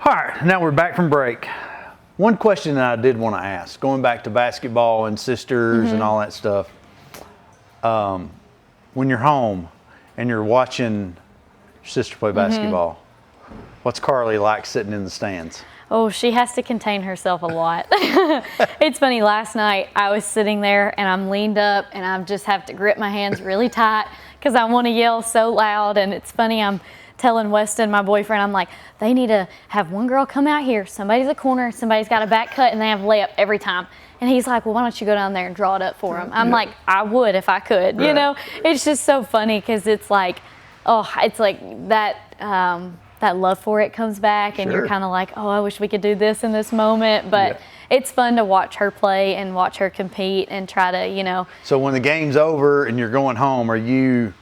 All right, now we're back from break. One question that I did want to ask, going back to basketball and sisters and all that stuff. When you're home and you're watching your sister play basketball, what's Karlie like sitting in the stands? Oh, she has to contain herself a lot. It's funny, last night I was sitting there and I'm leaned up and I just have to grip my hands really tight because I want to yell so loud. And it's funny, I'm telling Weston, my boyfriend, I'm like, they need to have one girl come out here, somebody's a corner, somebody's got a back cut, and they have layup every time. And he's like, well, why don't you go down there and draw it up for them? I'm like, I would if I could, you know? It's just so funny because it's like, oh, it's like that love for it comes back and you're kind of like, oh, I wish we could do this in this moment. But it's fun to watch her play and watch her compete and try to, you know. So when the game's over and you're going home, are you,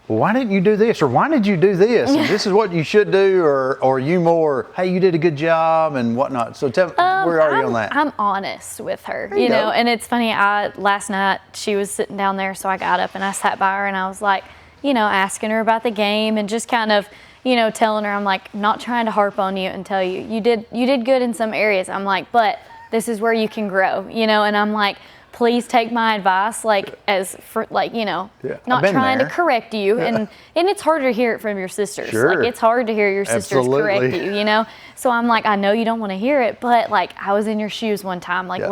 well, why didn't you do this? Or why did you do this? And this is what you should do? Or are you more, hey, you did a good job and whatnot? So tell me, where are you on that? I'm honest with her, you know. And it's funny, last night she was sitting down there, so I got up and I sat by her and I was like, you know, asking her about the game and just kind of, you know, telling her, I'm like, not trying to harp on you and tell you, you did good in some areas. I'm like, but this is where you can grow, you know. And I'm like, please take my advice, like, you know, not trying to correct you. And it's harder to hear it from your sisters. Like, it's hard to hear your sisters correct you, you know. So I'm like, I know you don't want to hear it, but like, I was in your shoes one time. Like,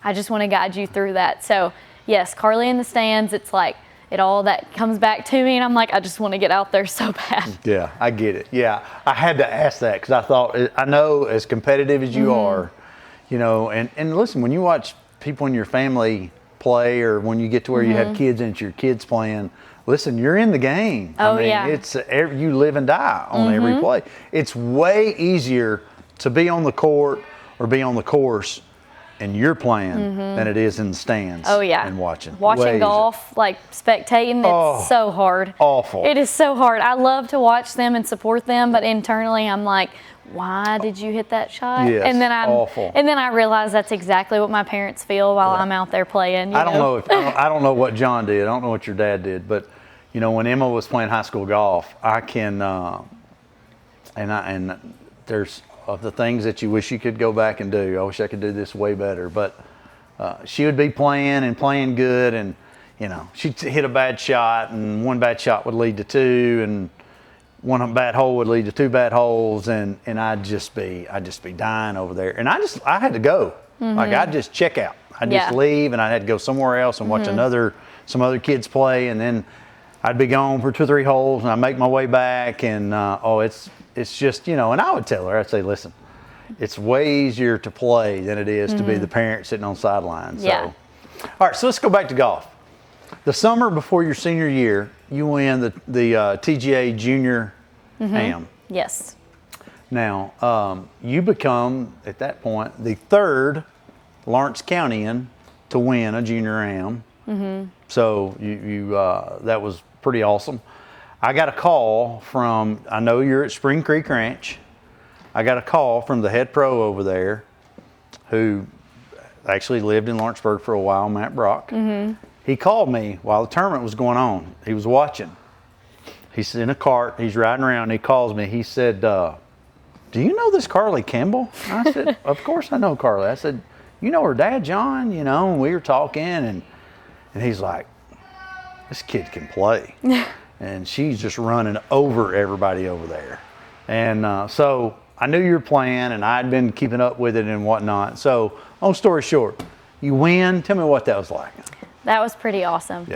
I just want to guide you through that. So yes, Karlie in the stands, it's like, it all that comes back to me, and I'm like, I just want to get out there so bad. Yeah, I get it. Yeah, I had to ask that because I thought, I know as competitive as you are, you know, and listen, when you watch people in your family play, or when you get to where you have kids and it's your kids playing, listen, you're in the game. Oh, I mean, it's you live and die on every play. It's way easier to be on the court or be on the course and you're playing than it is in the stands. Oh yeah, and watching golf, like spectating, it's so hard. Awful. It is so hard. I love to watch them and support them, but internally I'm like, why did you hit that shot? Yes, and then awful. And then I realize that's exactly what my parents feel while I'm out there playing. I don't know what John did. I don't know what your dad did, but you know, when Emma was playing high school golf, I can and there's of the things that you wish you could go back and do. I wish I could do this way better, but she would be playing good, and you know, she'd hit a bad shot, and one bad shot would lead to two, and one bad hole would lead to two bad holes, and I'd just be dying over there, and I had to go. Like, I'd just check out. I'd just leave, and I had to go somewhere else and watch some other kids play, and then I'd be gone for 2 or 3 holes, and I'd make my way back, and it's just, you know, and I would tell her, I'd say, listen, it's way easier to play than it is to be the parent sitting on sidelines. So. All right, so let's go back to golf. The summer before your senior year, you win the TGA Junior Am. Yes. Now, you become, at that point, the 3rd Lawrence County-ian to win a Junior Am. So you that was pretty awesome. I got a call from, I know you're at Spring Creek Ranch. I got a call from the head pro over there who actually lived in Lawrenceburg for a while, Matt Brock. He called me while the tournament was going on. He was watching. He's in a cart. He's riding around. He calls me. He said, do you know this Karlie Campbell? I said, of course I know Karlie. I said, you know her dad, John? You know, and we were talking, and he's like, this kid can play. And she's just running over everybody over there. And so I knew you were playing, and I'd been keeping up with it and whatnot. So long story short, you win. Tell me what that was like. That was pretty awesome.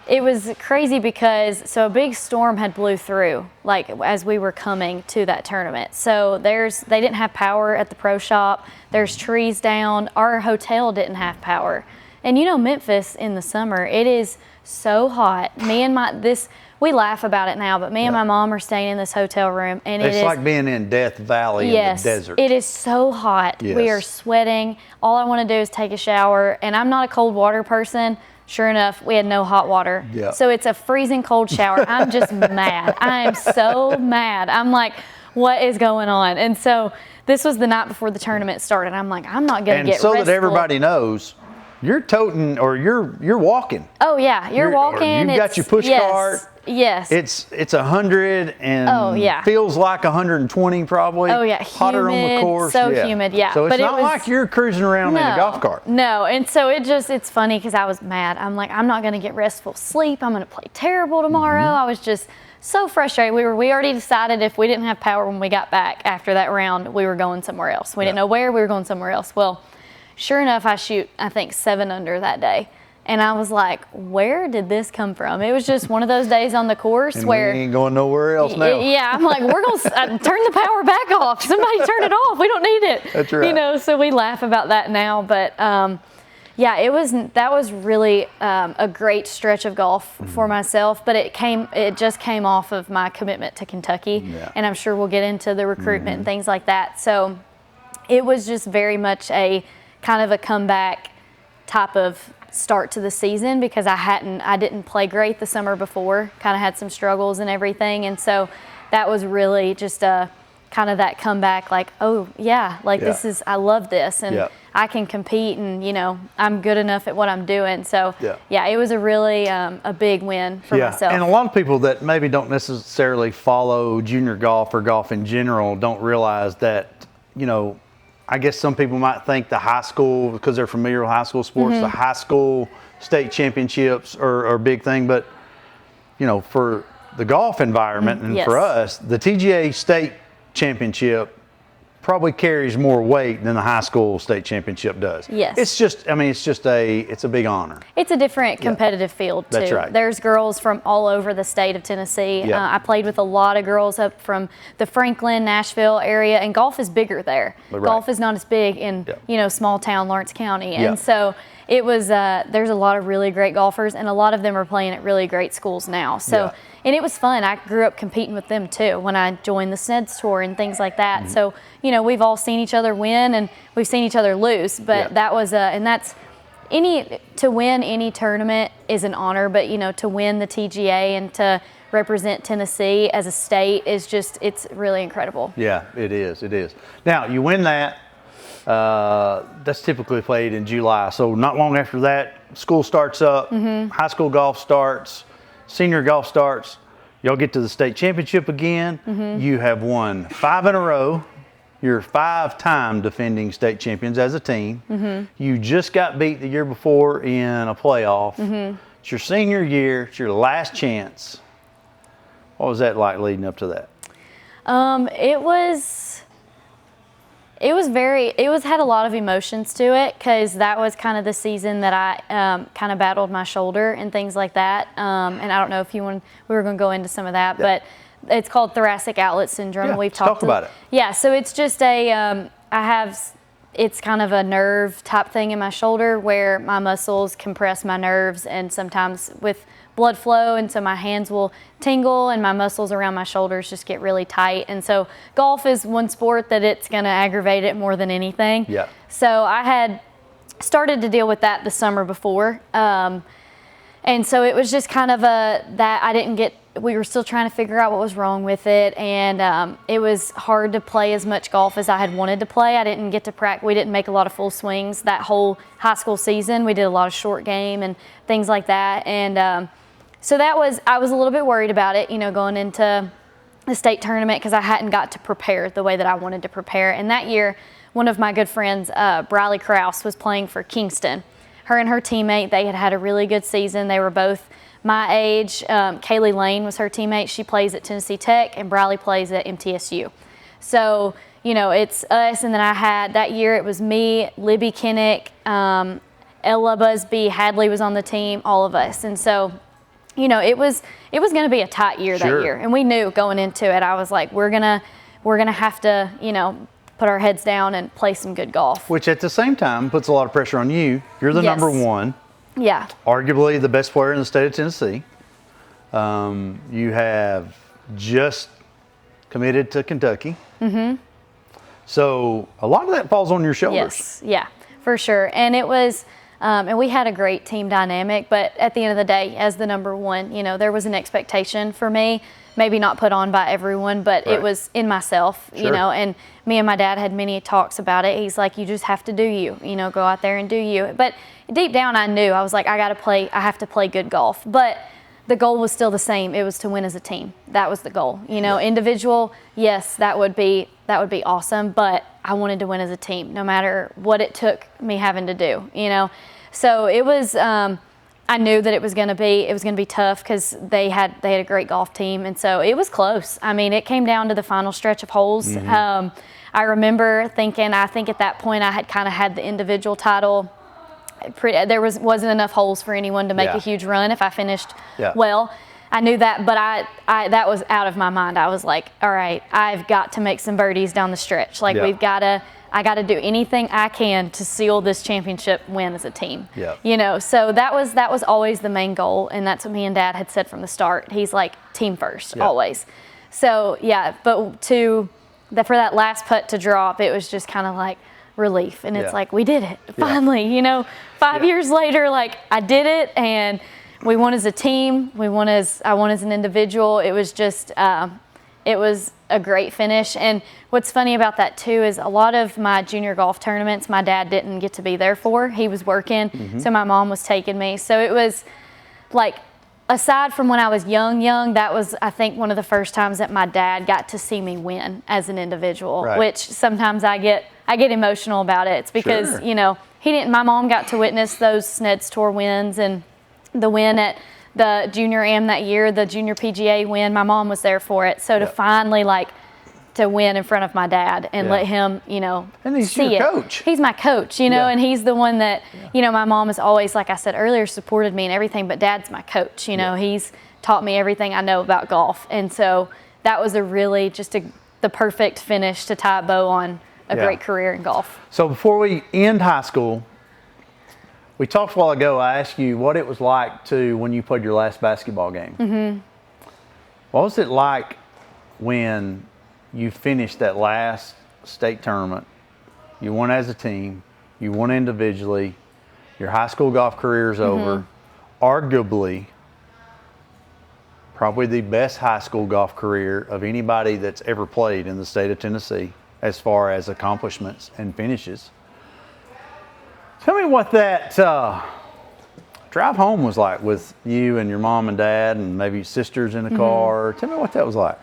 It was crazy because, so a big storm had blew through, like, as we were coming to that tournament. So they didn't have power at the pro shop. There's trees down. Our hotel didn't have power. And you know, Memphis in the summer, it is so hot. We laugh about it now, but me and my mom are staying in this hotel room, and it's like being in Death Valley in the desert. It is so hot. We are sweating. All I want to do is take a shower, and I'm not a cold water person. Sure enough, we had no hot water. So it's a freezing cold shower. I'm just mad. I am so mad. I'm like, what is going on? And so this was the night before the tournament started. I'm like, I'm not going to get restful. And so that everybody knows, you're toting or you're walking. Oh yeah, you're walking. You've got your push cart. Yes. It's 100 and feels like 120 probably. Oh yeah, hotter on the course. So humid, yeah. So it's not like you're cruising around in a golf cart. No, and so it's funny because I was mad. I'm like, I'm not going to get restful sleep. I'm going to play terrible tomorrow. I was just so frustrated. We already decided if we didn't have power when we got back after that round, we were going somewhere else. We didn't know where, we were going somewhere else. Well, sure enough, I shoot, I think 7 under that day. And I was like, where did this come from? It was just one of those days on the course where we ain't going nowhere else now. Yeah, I'm like, we're going to turn the power back off. Somebody turn it off. We don't need it. That's right. You know, so we laugh about that now. But yeah, that was really a great stretch of golf for myself. But it just came off of my commitment to Kentucky. And I'm sure we'll get into the recruitment and things like that. So it was just very much a kind of a comeback type of start to the season because I didn't play great the summer before, kind of had some struggles and everything, and so that was really just a kind of that comeback, like, oh yeah, this is, I love this, and I can compete, and you know, I'm good enough at what I'm doing. So yeah, it was a really a big win for myself. And a lot of people that maybe don't necessarily follow junior golf or golf in general don't realize that, you know, I guess some people might think the high school, because they're familiar with high school sports, the high school state championships are a big thing. But, you know, for the golf environment and for us, the TGA state championship probably carries more weight than the high school state championship does. Yes. It's just, I mean, it's a big honor. It's a different competitive field too. That's right. There's girls from all over the state of Tennessee. I played with a lot of girls up from the Franklin, Nashville area, and golf is bigger there. Golf is not as big in, you know, small town Lawrence County. And so it was, there's a lot of really great golfers, and a lot of them are playing at really great schools now. So, and it was fun. I grew up competing with them too when I joined the SNEDS tour and things like that. So, you know, we've all seen each other win and we've seen each other lose, but that was and that's to win any tournament is an honor, but you know, to win the TGA and to represent Tennessee as a state is just, it's really incredible. Yeah, it is. It is. Now you win that. That's typically played in July. So not long after that, school starts up, high school golf starts, senior golf starts. Y'all get to the state championship again. You have won 5 in a row. You're 5-time defending state champions as a team. You just got beat the year before in a playoff. It's your senior year. It's your last chance. What was that like leading up to that? It had a lot of emotions to it because that was kind of the season that I kind of battled my shoulder and things like that. And I don't know if we were going to go into some of that, but it's called thoracic outlet syndrome. We've talked about it. Yeah, so it's just it's kind of a nerve type thing in my shoulder where my muscles compress my nerves, and sometimes with blood flow, and so my hands will tingle and my muscles around my shoulders just get really tight. And so golf is one sport that it's going to aggravate it more than anything. So I had started to deal with that the summer before, and so it was just kind of we were still trying to figure out what was wrong with it, and it was hard to play as much golf as I had wanted to play. I didn't get to practice. We didn't make a lot of full swings that whole high school season. We did a lot of short game and things like that, and so I was a little bit worried about it, you know, going into the state tournament because I hadn't got to prepare the way that I wanted to prepare. And that year, one of my good friends, Briley Krause, was playing for Kingston. Her and her teammate, they had a really good season. They were both my age. Kaylee Lane was her teammate. She plays at Tennessee Tech, and Briley plays at MTSU. So, you know, it's us, and then that year it was me, Libby Kinnick, Ella Busby, Hadley was on the team, all of us. And so, you know, it was going to be a tight year that year, and we knew going into it. I was like, we're gonna have to, you know, put our heads down and play some good golf. Which at the same time puts a lot of pressure on you. You're the number one. Yeah. Arguably the best player in the state of Tennessee. You have just committed to Kentucky. So a lot of that falls on your shoulders. Yes, yeah, for sure. And it was, And we had a great team dynamic, but at the end of the day, as the number one, you know, there was an expectation for me, maybe not put on by everyone, but it was in myself, you know, and me and my dad had many talks about it. He's like, you just have to do you know, go out there and do you. But deep down I knew, I was like, I have to play good golf. But the goal was still the same. It was to win as a team. That was the goal. You know, individual, yes, that would be awesome, but I wanted to win as a team, no matter what it took me having to do, you know. So it was, I knew that it was going to be tough because they had a great golf team, and so it was close. I mean, it came down to the final stretch of holes. I remember thinking, I think at that point I had kind of had the individual title. There wasn't enough holes for anyone to make a huge run if I finished well. I knew that, but I that was out of my mind. I was like, all right, I've got to make some birdies down the stretch. Like I got to do anything I can to seal this championship win as a team. You know, so that was always the main goal, and that's what me and Dad had said from the start. He's like, team first, always. So but for that last putt to drop, it was just kind of like relief, and it's like, we did it finally, you know. 5 years later, like, I did it, and we won as a team. I won as an individual. It was just it was a great finish. And what's funny about that too is a lot of my junior golf tournaments my dad didn't get to be there for. He was working, so my mom was taking me. So it was like, aside from when I was young, that was, I think, one of the first times that my dad got to see me win as an individual, which sometimes I get emotional about it. It's because, you know, my mom got to witness those Sneds Tour wins and the win at the Junior Am that year, the Junior PGA win. My mom was there for it. So to finally, like, to win in front of my dad and let him, you know, and he's see your it. coach. He's my coach, you know, and he's the one that, you know, my mom has always, like I said earlier, supported me and everything, but Dad's my coach, you know. He's taught me everything I know about golf. And so that was the perfect finish to tie a bow on a great career in golf. So before we end high school, we talked a while ago, I asked you what it was like when you played your last basketball game. What was it like when you finished that last state tournament? You won as a team, you won individually, your high school golf career is over. Arguably, probably the best high school golf career of anybody that's ever played in the state of Tennessee as far as accomplishments and finishes. Tell me what that drive home was like with you and your mom and dad and maybe sisters in the car. Tell me what that was like.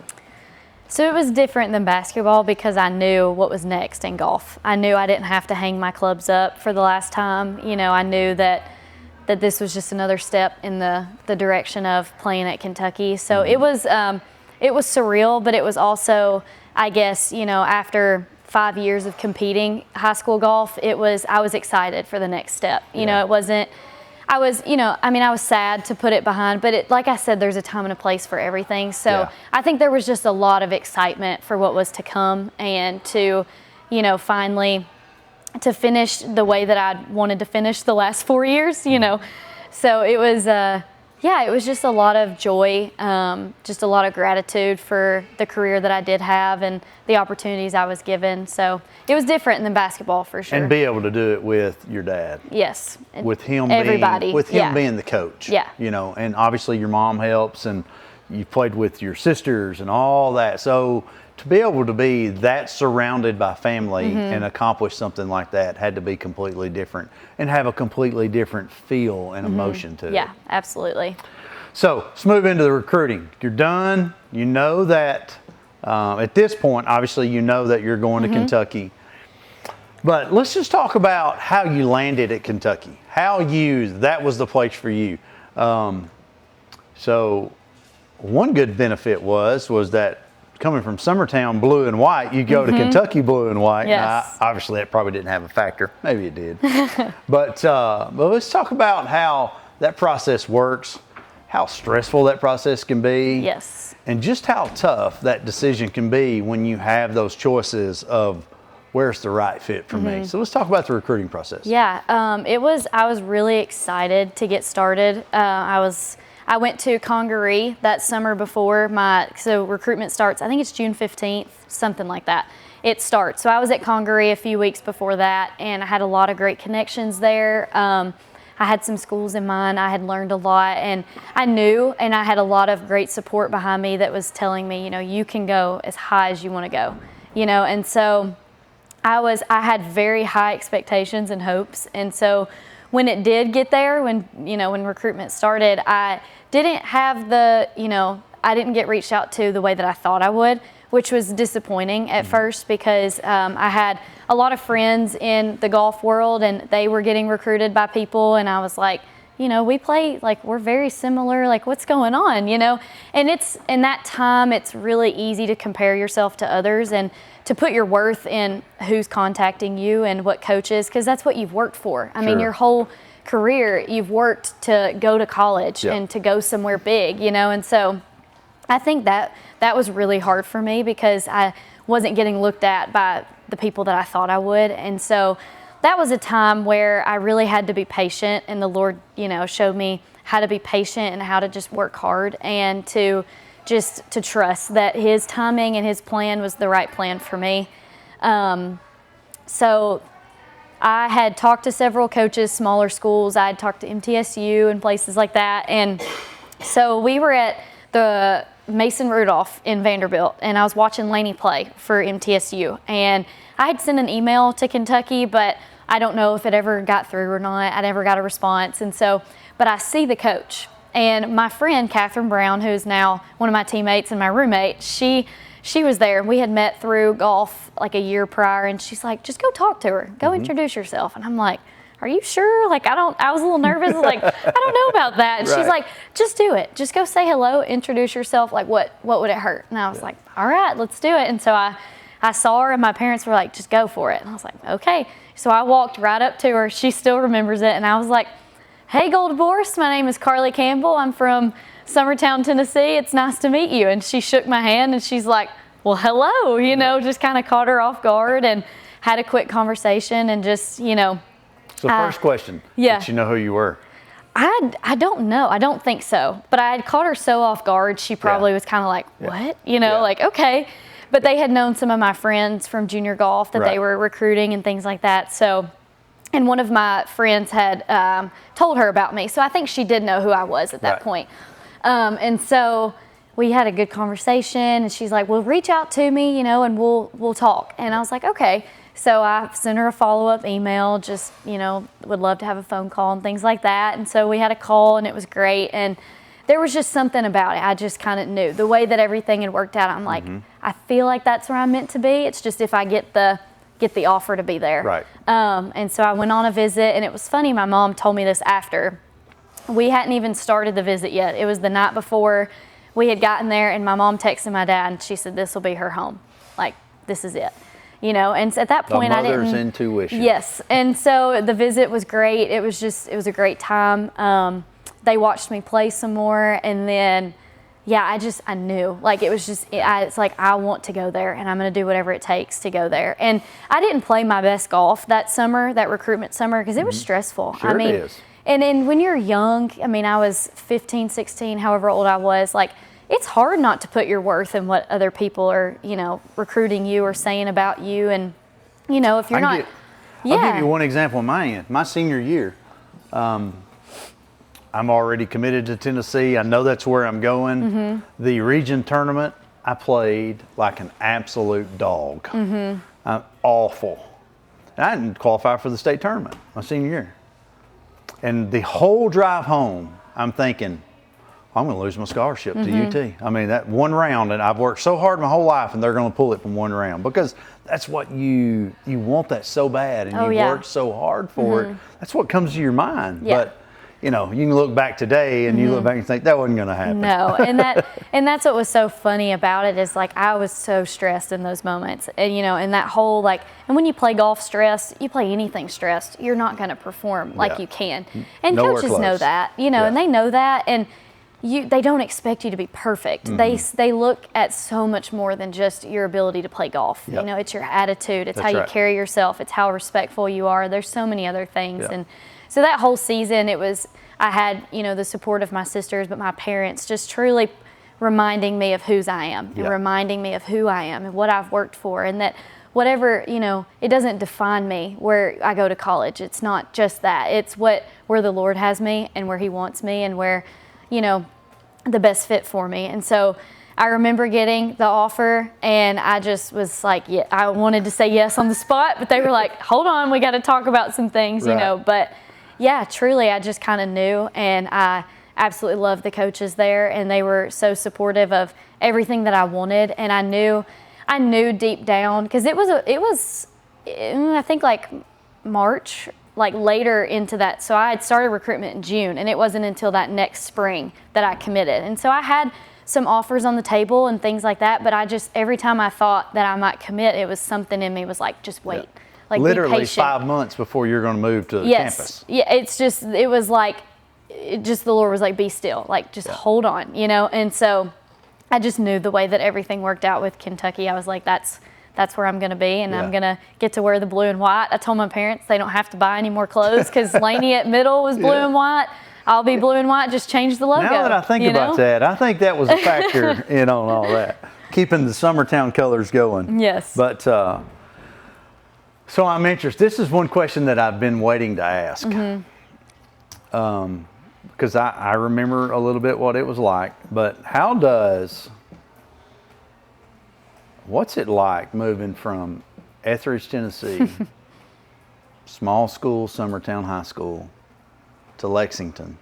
So it was different than basketball because I knew what was next in golf. I knew I didn't have to hang my clubs up for the last time. You know, I knew that this was just another step in the direction of playing at Kentucky. So it was surreal, but it was also, I guess, you know, after 5 years of competing high school golf, I was excited for the next step. You know, it wasn't, I was sad to put it behind, but like I said, there's a time and a place for everything. So I think there was just a lot of excitement for what was to come and to, you know, finally to finish the way that I wanted to finish the last 4 years, you know. So it was, it was just a lot of joy, just a lot of gratitude for the career that I did have and the opportunities I was given. So it was different than basketball for sure. And be able to do it with your dad. Yes. With him Everybody. being the coach. You know, and obviously your mom helps and you played with your sisters and all that. So to be able to be that surrounded by family and accomplish something like that had to be completely different and have a completely different feel and emotion to it. Yeah, absolutely. So let's move into the recruiting. You're done. You know that at this point, obviously, you know that you're going to Kentucky. But let's just talk about how you landed at Kentucky. That was the place for you. So one good benefit was that coming from Summertown blue and white, you go to Kentucky blue and white. Yes. Now, obviously, that probably didn't have a factor. Maybe it did. But let's talk about how that process works, how stressful that process can be. Yes. And just how tough that decision can be when you have those choices of where's the right fit for me. So let's talk about the recruiting process. Yeah, I was really excited to get started. I went to Congaree that summer before so recruitment starts, I think it's June 15th, something like that. It starts. So I was at Congaree a few weeks before that, and I had a lot of great connections there. I had some schools in mind. I had learned a lot, and I knew, and I had a lot of great support behind me that was telling me, you can go as high as you want to go, and so I had very high expectations and hopes. And so when it did get there, when recruitment started, I didn't have I didn't get reached out to the way that I thought I would, which was disappointing at first, because I had a lot of friends in the golf world and they were getting recruited by people, and I was like, we play, like, we're very similar, like, what's going on, And it's, in that time, it's really easy to compare yourself to others and to put your worth in who's contacting you and what coaches, because that's what you've worked for. I mean, your whole career, you've worked to go to college and to go somewhere big, and so I think that was really hard for me, because I wasn't getting looked at by the people that I thought I would. And so that was a time where I really had to be patient, and the Lord, showed me how to be patient and how to just work hard and to trust that His timing and His plan was the right plan for me. So I had talked to several coaches, smaller schools. I had talked to MTSU and places like that. And so we were at the Mason Rudolph in Vanderbilt, and I was watching Laney play for MTSU. And I had sent an email to Kentucky, but I don't know if it ever got through or not. I never got a response. And so, but I see the coach, and my friend Catherine Brown, who is now one of my teammates and my roommate, she was there. We had met through golf like a year prior, and she's like, just go talk to her, go introduce yourself. And I'm like, are you sure? Like, I was a little nervous. Like, I don't know about that. And she's like, just do it. Just go say hello, introduce yourself. Like, what would it hurt? And I was like, all right, let's do it. And so I saw her, and my parents were like, just go for it. And I was like, okay. So I walked right up to her. She still remembers it. And I was like, hey, Gold Divorce, my name is Karlie Campbell. I'm from Summertown, Tennessee. It's nice to meet you. And she shook my hand, and she's like, well, hello, just kind of caught her off guard and had a quick conversation and just, So first question, did you know who you were? I don't know. I don't think so. But I had caught her so off guard, she probably was kind of like, what? Like, okay. But they had known some of my friends from junior golf that they were recruiting and things like that. So, and one of my friends had told her about me. So I think she did know who I was at that point. And so we had a good conversation, and she's like, well, reach out to me, and we'll talk. And I was like, okay. So I sent her a follow-up email, just, would love to have a phone call and things like that. And so we had a call, and it was great. And there was just something about it. I just kind of knew the way that everything had worked out. I'm like, I feel like that's where I'm meant to be. It's just if I get the offer to be there. Right. And so I went on a visit, and it was funny. My mom told me this after. We hadn't even started the visit yet. It was the night before we had gotten there, and my mom texted my dad, and she said, this will be her home. Like, this is it. And at that point, I didn't. The mother's intuition. Yes. And so the visit was great. It was a great time. They watched me play some more, and then, I knew. Like, it was just, it's like, I want to go there, and I'm going to do whatever it takes to go there. And I didn't play my best golf that summer, that recruitment summer, because it was stressful. Sure, it is. And then when you're young, I was 15, 16, however old I was, like, it's hard not to put your worth in what other people are, recruiting you or saying about you. And, if you're not. I'll give you one example on my end. My senior year, I'm already committed to Tennessee. I know that's where I'm going. The region tournament, I played like an absolute dog. Awful. And I didn't qualify for the state tournament my senior year. And the whole drive home, I'm thinking, I'm going to lose my scholarship to UT. I mean, that one round, and I've worked so hard my whole life, and they're going to pull it from one round, because that's what you want that so bad, and you worked so hard for it. That's what comes to your mind. But you can look back today, and you look back and think that wasn't going to happen. No, and that's what was so funny about it, is like, I was so stressed in those moments, and and that whole, like, and when you play golf stressed, you play anything stressed, you're not going to perform like you can, and coaches know that, and they know that, and they don't expect you to be perfect. They look at so much more than just your ability to play golf. It's your attitude. It's how you carry yourself. It's how respectful you are. There's so many other things. And so that whole season, I had, the support of my sisters, but my parents just truly reminding me of whose I am and reminding me of who I am and what I've worked for, and that whatever, it doesn't define me where I go to college. It's not just that. It's where the Lord has me and where He wants me and where, the best fit for me. And so I remember getting the offer, and I just was like, yeah, I wanted to say yes on the spot, but they were like, hold on, we got to talk about some things, But yeah, truly, I just kind of knew, and I absolutely loved the coaches there, and they were so supportive of everything that I wanted. And I knew deep down, because it was I think like March, like later into that. So I had started recruitment in June, and it wasn't until that next spring that I committed. And so I had some offers on the table and things like that, but I just, every time I thought that I might commit, it was something in me was like, just wait. Yeah. Like, literally be patient. 5 months before you're going to move to the campus. Yeah, it was like, the Lord was like, be still, like, just hold on, And so I just knew the way that everything worked out with Kentucky. I was like, that's where I'm going to be, and I'm going to get to wear the blue and white. I told my parents they don't have to buy any more clothes because Lainey at middle was blue and white. I'll be blue and white, just change the logo. Now that I think about that, I think that was a factor on all that, keeping the Summertown colors going. Yes. But so I'm interested. This is one question that I've been waiting to ask. Because I remember a little bit what it was like. But what's it like moving from Etheridge, Tennessee, small school, Summertown High School, to Lexington,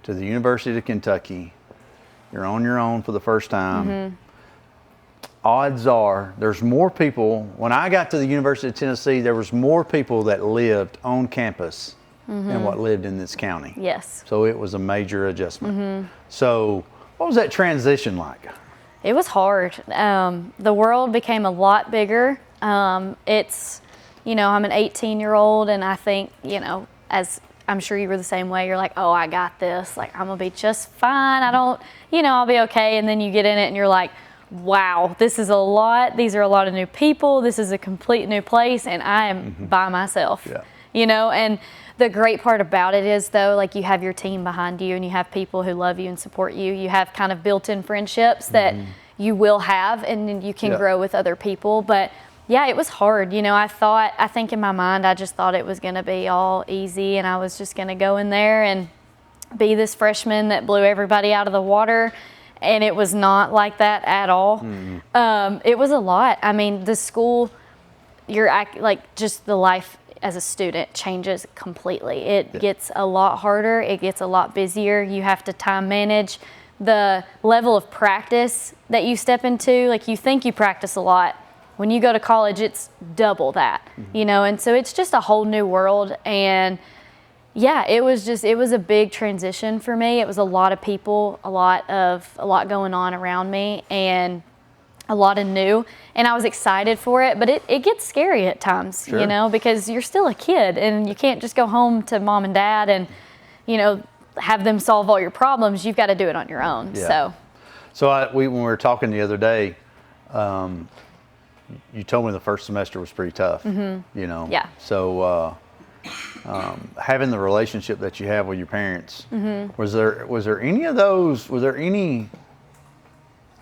to the University of Kentucky? You're on your own for the first time. Odds are there's more people. When I got to the University of Tennessee, there was more people that lived on campus than what lived in this county. Yes. So it was a major adjustment. So what was that transition like? It was hard. The world became a lot bigger. It's, I'm an 18-year-old, and I think, as I'm sure you were the same way, you're like, oh, I got this. Like, I'm going to be just fine. I'll be okay. And then you get in it and you're like, wow, this is a lot. These are a lot of new people. This is a complete new place, and I am by myself. And the great part about it is, though, like, you have your team behind you, and you have people who love you and support you. You have kind of built-in friendships that you will have, and then you can grow with other people. But yeah, it was hard. I think in my mind, I just thought it was going to be all easy, and I was just going to go in there and be this freshman that blew everybody out of the water. And it was not like that at all. It was a lot. I mean, the school, just the life as a student changes completely. It gets a lot harder. It gets a lot busier. You have to time manage the level of practice that you step into. Like, you think you practice a lot. When you go to college, it's double that, and so it's just a whole new world. And yeah, it was a big transition for me. It was a lot of people, a lot going on around me, and a lot of new, and I was excited for it, but it gets scary at times, because you're still a kid, and you can't just go home to mom and dad and, have them solve all your problems. You've got to do it on your own. Yeah. So when we were talking the other day, you told me the first semester was pretty tough, Yeah. So having the relationship that you have with your parents, was there any of those, was there any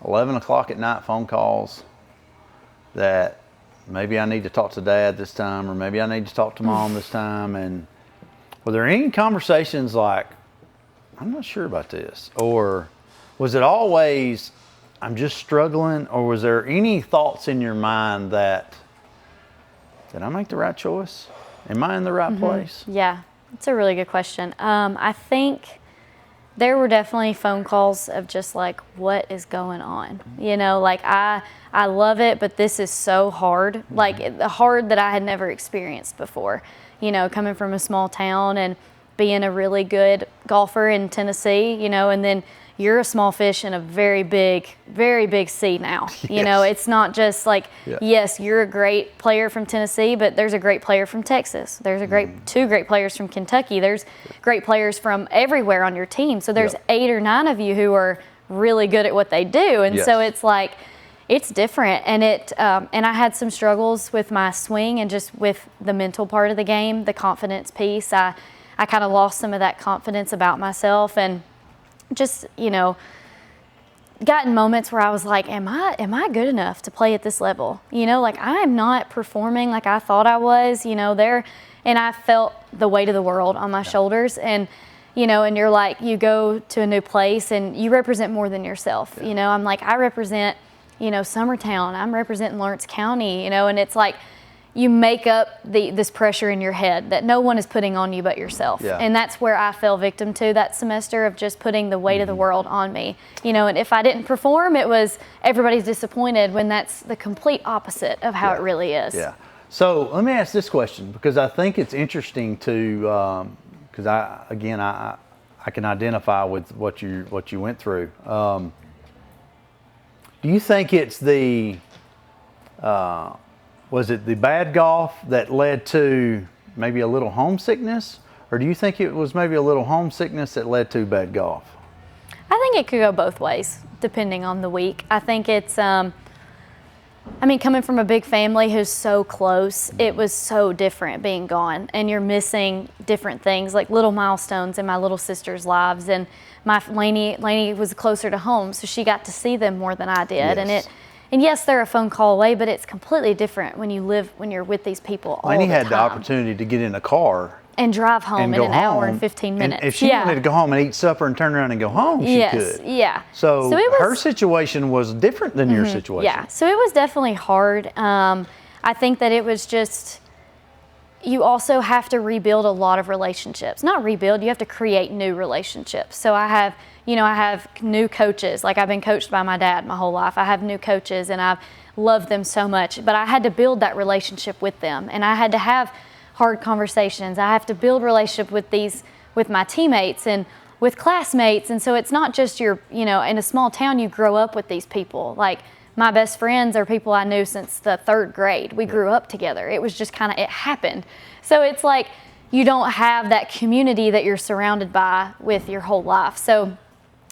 11 o'clock at night phone calls that maybe I need to talk to Dad this time, or maybe I need to talk to Mom this time? And were there any conversations like, I'm not sure about this? Or was it always, I'm just struggling? Or was there any thoughts in your mind that, did I make the right choice? Am I in the right place? Yeah, that's a really good question. I think there were definitely phone calls of just like, what is going on? Like, I love it, but this is so hard. Like, hard that I had never experienced before. Coming from a small town and being a really good golfer in Tennessee, and then you're a small fish in a very big sea now. Yes. It's not just like, yes, you're a great player from Tennessee, but there's a great player from Texas. There's two great players from Kentucky. There's great players from everywhere on your team. So there's 8 or 9 of you who are really good at what they do. And so it's like, it's different. And and I had some struggles with my swing and just with the mental part of the game, the confidence piece. I kind of lost some of that confidence about myself, and just, gotten moments where I was like, am I good enough to play at this level? You know, like I am not performing like I thought I was, you know, and I felt the weight of the world on my shoulders. And, you know, and you're like, you go to a new place and you represent more than yourself. You know, I'm like, I represent, you know, Summertown, I'm representing Lawrence County, you know, and it's like, you make up this pressure in your head that no one is putting on you but yourself. And that's where I fell victim to that semester, of just putting the weight of the world on me. You know, and if I didn't perform, it was everybody's disappointed, when that's the complete opposite of how it really is. Yeah. So let me ask this question, because I think it's interesting to, because I can identify with what you went through. Do you think it's was it the bad golf that led to maybe a little homesickness, or do you think it was maybe a little homesickness that led to bad golf? I think it could go both ways, depending on the week. I think it's, I mean, coming from a big family who's so close, it was so different being gone, and you're missing different things, like little milestones in my little sister's lives. And my Lainey was closer to home, so she got to see them more than I did. And yes, they're a phone call away, but it's completely different when you're with these people all the time. Lainey had the opportunity to get in a car and drive home in an hour and 15 minutes. And if she wanted to go home and eat supper and turn around and go home, she could. Yeah. So her situation was different than your situation. Yeah. So it was definitely hard. I think that it was just, you also have to rebuild a lot of relationships. Not rebuild, you have to create new relationships. So I have new coaches. Like, I've been coached by my dad my whole life. I have new coaches and I've loved them so much, but I had to build that relationship with them, and I had to have hard conversations. I have to build relationship with my teammates and with classmates. And so it's not just in a small town, you grow up with these people. Like, my best friends are people I knew since the 3rd grade. We grew up together. It was just it happened. So it's like, you don't have that community that you're surrounded by with your whole life. So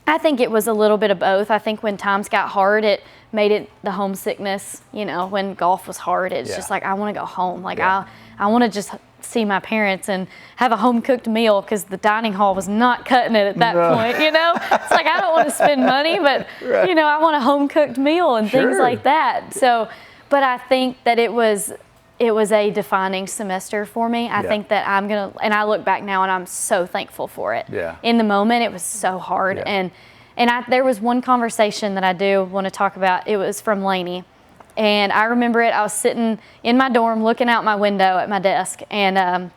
I think it was a little bit of both. I think when times got hard, it made it the homesickness. You know, when golf was hard, it's just like, I want to go home. Like, I want to just see my parents and have a home-cooked meal, because the dining hall was not cutting it at that point, you know? It's like, I don't want to spend money, but, you know, I want a home-cooked meal and things like that. So, but I think that it was a defining semester for me. I think that and I look back now and I'm so thankful for it. In the moment, it was so hard. And there was one conversation that I do want to talk about. It was from Lainey. And I remember it. I was sitting in my dorm looking out my window at my desk, and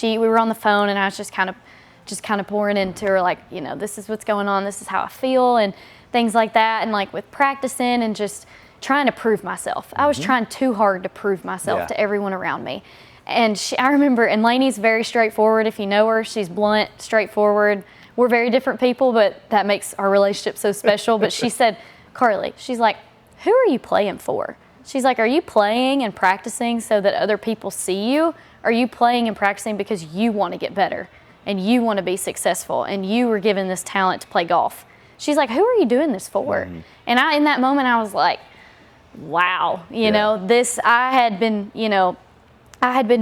we were on the phone, and I was just kind of pouring into her, like, you know, this is what's going on, this is how I feel, and things like that. And like, with practicing and just trying to prove myself. I was trying too hard to prove myself to everyone around me. And I remember, and Lainey's very straightforward. If you know her, she's blunt, straightforward. We're very different people, but that makes our relationship so special. But she said, Karlie, she's like, who are you playing for? She's like, are you playing and practicing so that other people see you? Are you playing and practicing because you want to get better and you want to be successful and you were given this talent to play golf? She's like, who are you doing this for? And in that moment, I was like, wow, you know, I had been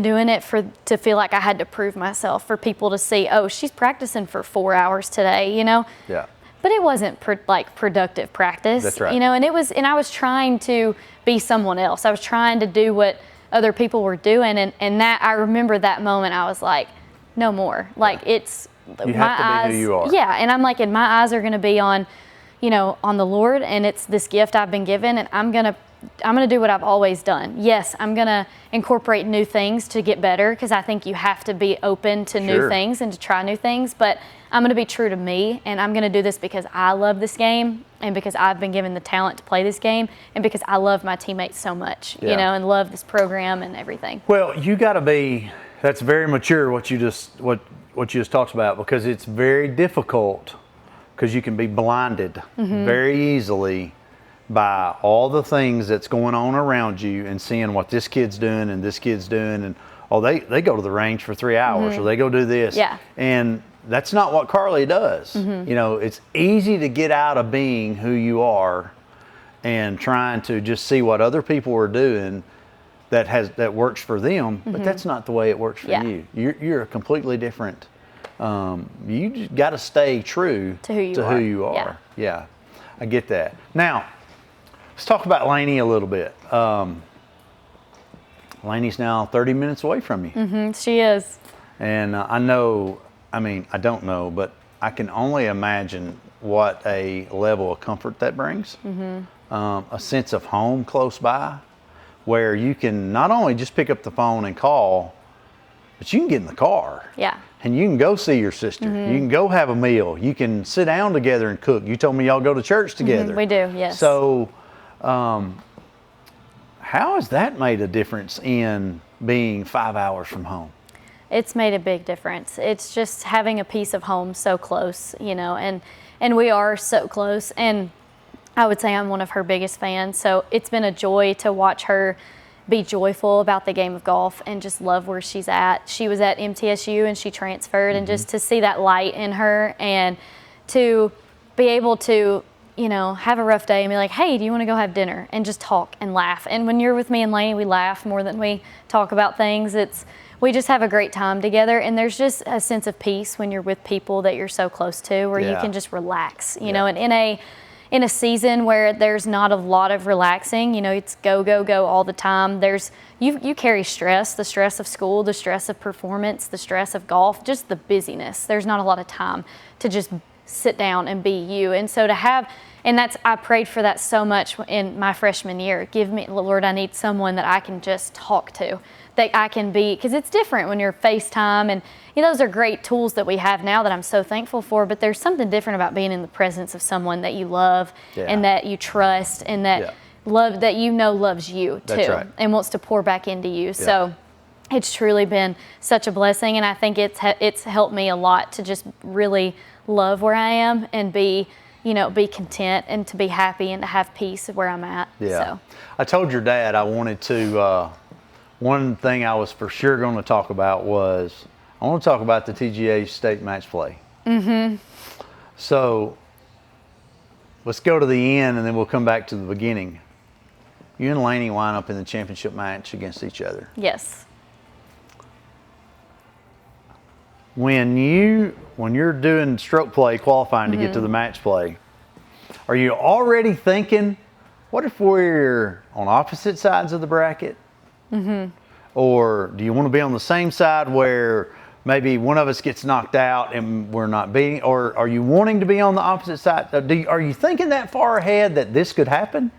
doing it to feel like I had to prove myself, for people to see, oh, she's practicing for 4 hours today, you know? Yeah. But it wasn't productive practice. That's right. You know, and I was trying to be someone else. I was trying to do what other people were doing, and that, I remember that moment, I was like, no more. Like, it's you have to be who you are. Yeah, and I'm like, and my eyes are going to be on the Lord, and it's this gift I've been given, and I'm gonna do what I've always done. Yes, I'm gonna incorporate new things to get better, because I think you have to be open to new things and to try new things, but I'm gonna be true to me, and I'm gonna do this because I love this game, and because I've been given the talent to play this game, and because I love my teammates so much, you know, and love this program and everything. Well, you gotta be, that's very mature what you just talked about, because it's very difficult, because you can be blinded very easily by all the things that's going on around you, and seeing what this kid's doing and this kid's doing, and they go to the range for 3 hours or they go do this. Yeah. And that's not what Karlie does. You know, it's easy to get out of being who you are and trying to just see what other people are doing that works for them, but that's not the way it works for you. You're a completely different. You just got to stay true to who you are. Yeah. I get that. Now, let's talk about Lainey a little bit. Lainey's now 30 minutes away from you. She is. And I don't know, but I can only imagine what a level of comfort that brings. A sense of home close by, where you can not only just pick up the phone and call, but you can get in the car. Yeah. And you can go see your sister. You can go have a meal. You can sit down together and cook. You told me y'all go to church together. We do, yes. So, how has that made a difference in being 5 hours from home? It's made a big difference. It's just having a piece of home so close, and we are so close. And I would say I'm one of her biggest fans. So it's been a joy to watch her be joyful about the game of golf and just love where she's at. She was at MTSU and she transferred, and just to see that light in her and to be able to, have a rough day and be like, hey, do you want to go have dinner? And just talk and laugh. And when you're with me and Lainey, we laugh more than we talk about things. We just have a great time together, and there's just a sense of peace when you're with people that you're so close to, where you can just relax, know, and in a season where there's not a lot of relaxing, it's go, go, go all the time. You carry stress, the stress of school, the stress of performance, the stress of golf, just the busyness. There's not a lot of time to just sit down and be you. And so I prayed for that so much in my freshman year. Give me, Lord, I need someone that I can just talk to, that I can be, because it's different when you're FaceTime, and those are great tools that we have now that I'm so thankful for, but there's something different about being in the presence of someone that you love and that you trust and that loves you too. That's right. And wants to pour back into you. So it's truly been such a blessing, and I think it's helped me a lot to just really love where I am and be content and to be happy and to have peace where I'm at. Yeah. So. I told your dad I wanted to, one thing I was for sure going to talk about was, I want to talk about the TGA state match play. So let's go to the end and then we'll come back to the beginning. You and Lainey wind up in the championship match against each other. Yes. When you're doing stroke play qualifying to get to the match play, are you already thinking, what if we're on opposite sides of the bracket? Or do you want to be on the same side where maybe one of us gets knocked out and we're not beating? Or are you wanting to be on the opposite side? Are you thinking that far ahead that this could happen?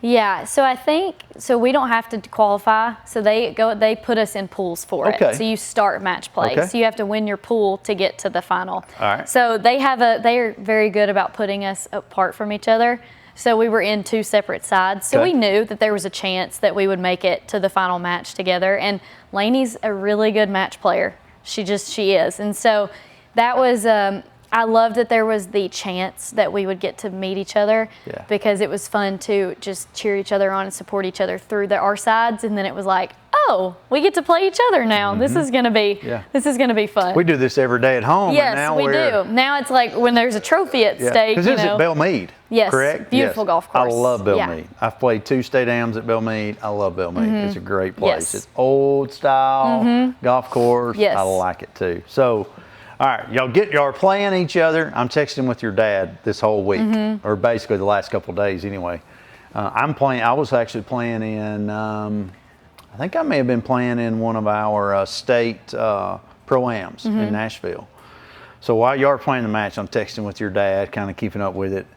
Yeah, so I think, we don't have to qualify, so they put us in pools for it. So you start match play. So you have to win your pool to get to the final. All right. So they are very good about putting us apart from each other. So we were in two separate sides. So we knew that there was a chance that we would make it to the final match together. And Lainey's a really good match player. She is. And so that was, I loved that there was the chance that we would get to meet each other because it was fun to just cheer each other on and support each other through our sides. And then it was like, oh, we get to play each other now. This is gonna be fun. We do this every day at home. Yes, and now we do. Now it's like when there's a trophy at stake. Because it's at Belmead. Yes, correct. Beautiful golf course. I love Belmead. I've played 2 state AMs at Belmead. I love Belmead. It's a great place. It's old style golf course. Yes. I like it too. So, all right, y'all are playing each other. I'm texting with your dad this whole week, or basically the last couple of days anyway. I was actually playing in, I think I may have been playing in one of our state pro-ams in Nashville. So while you are playing the match, I'm texting with your dad, kind of keeping up with it.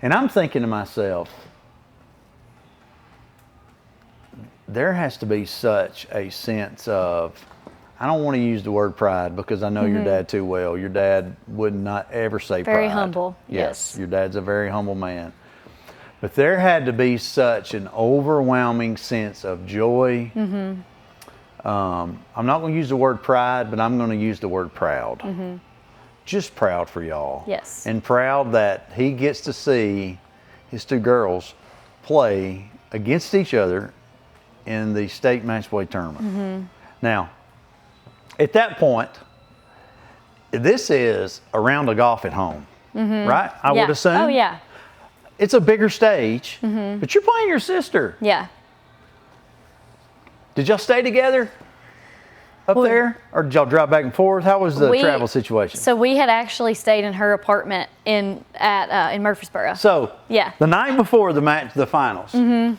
And I'm thinking to myself, there has to be such a sense of, I don't want to use the word pride because I know your dad too well. Your dad would not ever say pride. Very humble. Yes, your dad's a very humble man. But there had to be such an overwhelming sense of joy. I'm not going to use the word pride, but I'm going to use the word proud. Just proud for y'all. Yes. And proud that he gets to see his 2 girls play against each other in the state match play tournament. Now, at that point, this is a round of golf at home, right? I would assume. Oh, yeah. It's a bigger stage, but you're playing your sister. Yeah. Did y'all stay together? up there, or did y'all drive back and forth? How was the travel situation? So we had actually stayed in her apartment in Murfreesboro. So yeah, the night before the match, the finals, and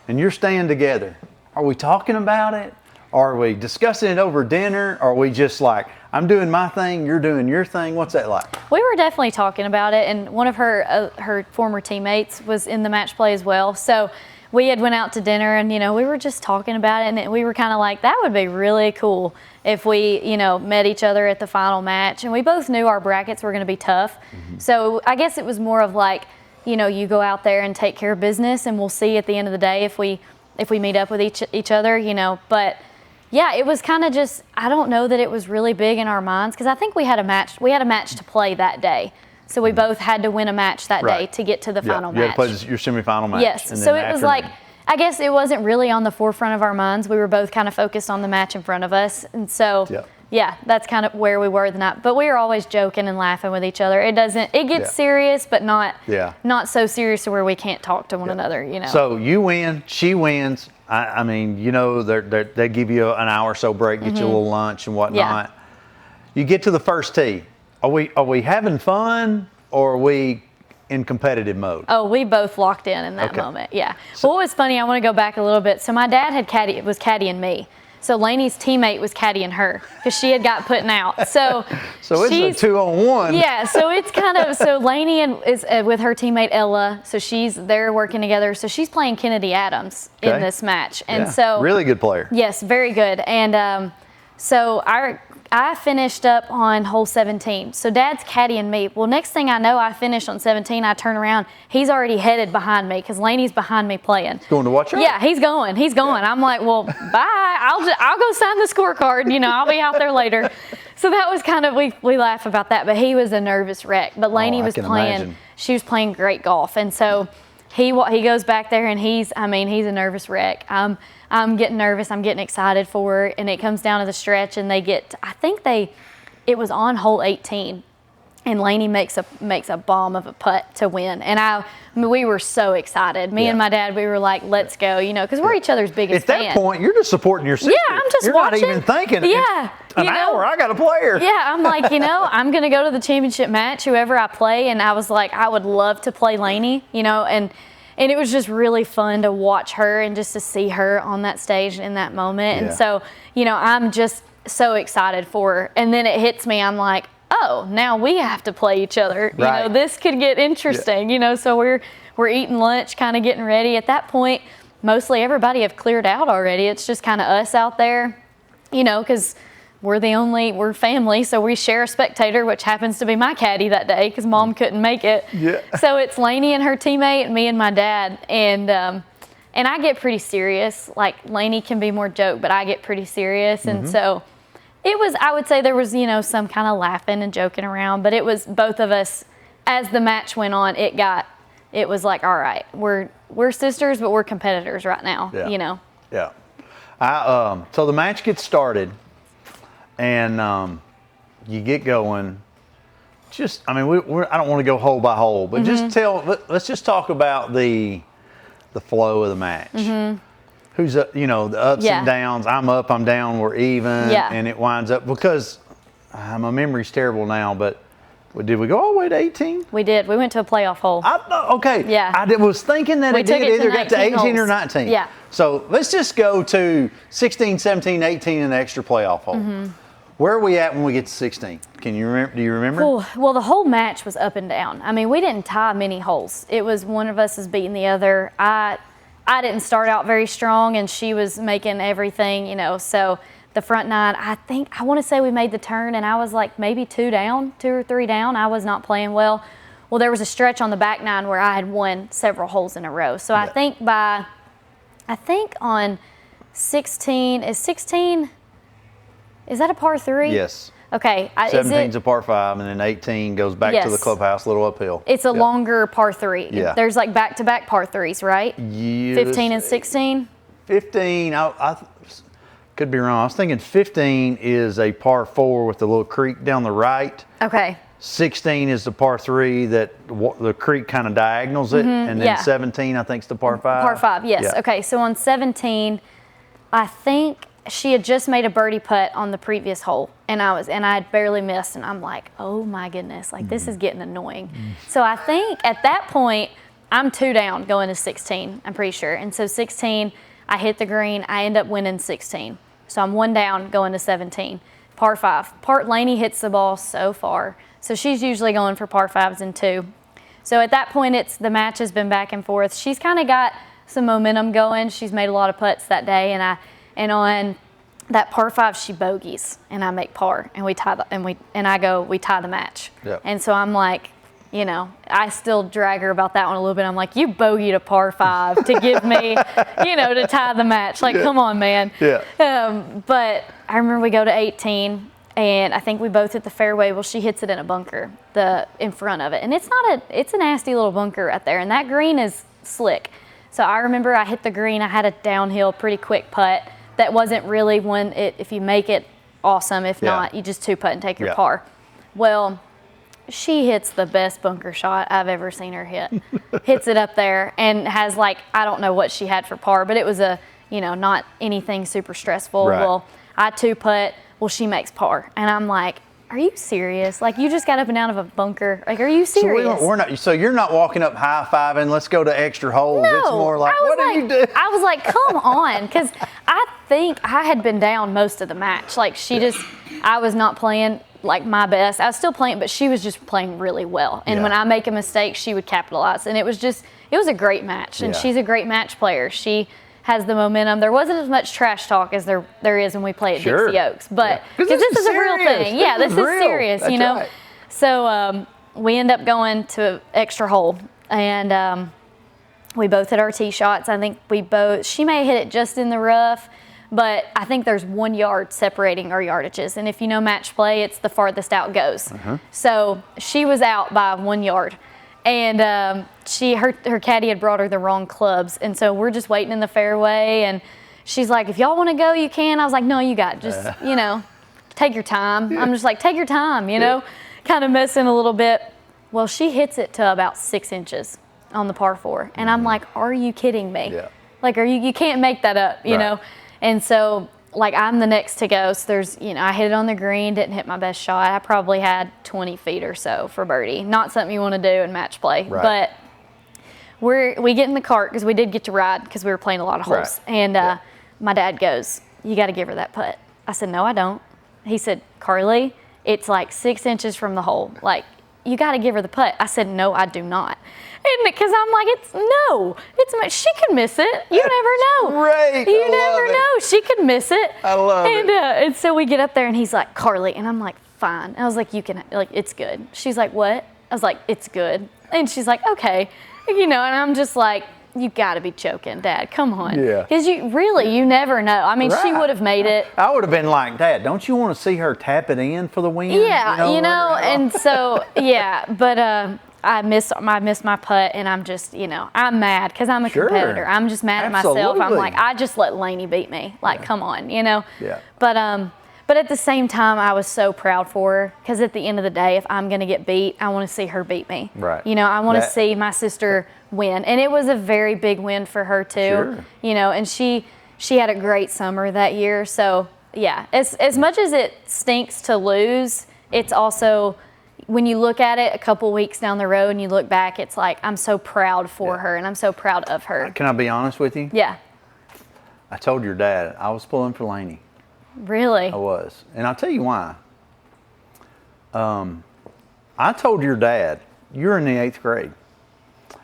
you're staying together. Are we talking about it? Are we discussing it over dinner? Or are we just like, I'm doing my thing, you're doing your thing? What's that like? We were definitely talking about it, and one of her former teammates was in the match play as well. So we had went out to dinner, and we were just talking about it, and we were kind of like, that would be really cool if we met each other at the final match. And we both knew our brackets were going to be tough. So I guess it was more of like, you go out there and take care of business, and we'll see at the end of the day if we meet up with each other. But yeah, it was kind of just, I don't know that it was really big in our minds, because I think we had a match to play that day. So we both had to win a match that day to get to the final match. You had to play your semifinal match. Yes, so it was like, I guess it wasn't really on the forefront of our minds. We were both kind of focused on the match in front of us. And so, yeah, that's kind of where we were the night. But we were always joking and laughing with each other. It gets serious, but not so serious to where we can't talk to one another, So you win, she wins. I mean, they give you an hour or so break, get you a little lunch and whatnot. Yeah. You get to the first tee. Are we having fun, or are we in competitive mode? Oh, we both locked in that moment. Yeah. So, what was funny, I want to go back a little bit. So my dad was caddying me. So Lainey's teammate was caddying her because she had got putting out. So it's a 2-on-1. Yeah. So it's kind of, so Lainey is with her teammate Ella. So they're working together. So she's playing Kennedy Adams in this match. And so really good player. Yes, very good. And so I finished up on hole 17. So Dad's caddying me. Well, next thing I know, I finish on 17. I turn around. He's already headed behind me because Lainey's behind me playing. Going to watch her? Yeah, he's going. I'm like, well, bye. I'll go sign the scorecard. I'll be out there later. So that was kind of, we laugh about that. But he was a nervous wreck. But Lainey was playing. Imagine. She was playing great golf. And so he goes back there, and he's a nervous wreck. I'm getting nervous. I'm getting excited for her, and it comes down to the stretch, and it was on hole 18, and Lainey makes a bomb of a putt to win, and we were so excited. Me and my dad, we were like, let's go, because we're each other's biggest fan. At that point, you're just supporting your sister. Yeah, I'm just you're watching. You're not even thinking. Yeah, an hour, I got to play her. Yeah, I'm like, I'm gonna go to the championship match, whoever I play, and I was like, I would love to play Lainey, and it was just really fun to watch her and just to see her on that stage in that moment. Yeah. And so, I'm just so excited for her. And then it hits me, I'm like, oh, now we have to play each other. Right. This could get interesting, so we're eating lunch, kind of getting ready. At that point, mostly everybody have cleared out already. It's just kind of us out there, because we're family, so we share a spectator, which happens to be my caddy that day because Mom couldn't make it. Yeah. So it's Lainey and her teammate, me and my dad, and I get pretty serious. Like Lainey can be more joke, but I get pretty serious, and so it was. I would say there was some kind of laughing and joking around, but it was both of us. As the match went on, it was like, all right, we're sisters, but we're competitors right now. Yeah. Yeah. So the match gets started. And you get going. I don't want to go hole by hole, but let's just talk about the flow of the match. Who's up? The ups and downs. I'm up, I'm down, we're even, and it winds up because my memory's terrible now. But did we go all the way to 18? We did. We went to a playoff hole. Yeah. I was thinking that it either got to 18 holes. Or 19. Yeah. So let's just go to 16, 17, 18, and an extra playoff hole. Where are we at when we get to 16? Can you remember? Do you remember? Well, the whole match was up and down. I mean, we didn't tie many holes. It was one of us is beating the other. I didn't start out very strong, and she was making everything, So the front nine, I want to say we made the turn, and I was like maybe 2 or 3 down. I was not playing well. Well, there was a stretch on the back nine where I had won several holes in a row. So I think on 16 is that a par 3? Yes. Okay. 17's a par 5, and then 18 goes back to the clubhouse, a little uphill. It's a longer par 3. Yeah. There's like back-to-back par 3s, right? Yes. 15 and 16? 15, I could be wrong. I was thinking 15 is a par 4 with the little creek down the right. Okay. 16 is the par 3 that the creek kind of diagonals it, and then 17 I think is the par 5. Par 5, yes. Yeah. Okay, so on 17, I think she had just made a birdie putt on the previous hole, and I had barely missed, and I'm like, oh my goodness, like this is getting annoying. So I think at that point, I'm 2 down going to 16, I'm pretty sure. And so 16, I hit the green, I end up winning 16. So I'm 1 down going to 17, par 5. Laney hits the ball so far, so she's usually going for par 5s and 2. So at that point, the match has been back and forth. She's kind of got some momentum going. She's made a lot of putts that day, and on that par 5, she bogeys, and I make par, and we tie the match. Yep. And so I'm like, I still drag her about that one a little bit. I'm like, you bogeyed a par 5 to give me, to tie the match. Like, come on, man. Yeah. But I remember we go to 18, and I think we both hit the fairway. Well, she hits it in a bunker, in front of it, and it's a nasty little bunker out there, and that green is slick. So I remember I hit the green. I had a downhill, pretty quick putt. That wasn't really one. If you make it, awesome. If not, you just 2-putt and take your par. Well, she hits the best bunker shot I've ever seen her hit. Hits it up there and has I don't know what she had for par, but it was not anything super stressful. Right. Well, I 2-putt. Well, she makes par, and I'm like, are you serious? Like, you just got up and out of a bunker. Like, are you serious? So we're not. So you're not walking up high-fiving, let's go to extra holes. No, it's more like, what are you doing? I was like, come on, because I think I had been down most of the match. Like, I was not playing my best. I was still playing, but she was just playing really well. And when I make a mistake, she would capitalize. And it was a great match. And she's a great match player. She has the momentum. There wasn't as much trash talk as there is when we play at Dixie Oaks, but because this is a real thing. Yeah, this is serious. That's right. So we end up going to extra hole, and we both hit our tee shots. I think she may have hit it just in the rough, but I think there's 1 yard separating our yardages. And if you know match play, it's the farthest out goes. So she was out by 1 yard. And her caddy had brought her the wrong clubs, and so we're just waiting in the fairway, and she's like, if y'all want to go, you can. I was like, no, you got it. Just, take your time. I'm just like, take your time, kind of messing a little bit. Well, she hits it to about 6 inches on the par 4, and I'm like, are you kidding me? Yeah. Like, you can't make that up, you know? And so, I'm the next to go. So there's, I hit it on the green, didn't hit my best shot. I probably had 20 feet or so for birdie. Not something you want to do in match play. Right. But we get in the cart because we did get to ride because we were playing a lot of holes. Right. And my dad goes, you got to give her that putt. I said, no, I don't. He said, Karlie, it's 6 inches from the hole. You got to give her the putt. I said, no, I do not. And because I'm like, she could miss it. You never know. Great. You never know. She could miss it. I love it. And so we get up there, and he's like, Karlie. And I'm like, fine. I was like, it's good. She's like, what? I was like, it's good. And she's like, okay. And I'm just like, you got to be joking, Dad. Come on. Yeah. Because you never know. I mean, she would have made it. I would have been like, Dad, don't you want to see her tap it in for the win? Yeah, and so, but I missed my putt, and I'm just, I'm mad because I'm a competitor. I'm just mad at myself. I'm like, I just let Laney beat me. Come on, Yeah. But at the same time, I was so proud for her because at the end of the day, if I'm going to get beat, I want to see her beat me. Right. I want to see my sister win. And it was a very big win for her too. Sure. And she had a great summer that year. So yeah, as much as it stinks to lose, it's also, when you look at it a couple weeks down the road and you look back, it's like, I'm so proud for her and I'm so proud of her. Can I be honest with you? Yeah. I told your dad I was pulling for Laney. Really? I was. And I'll tell you why. I told your dad, you're in the 8th grade.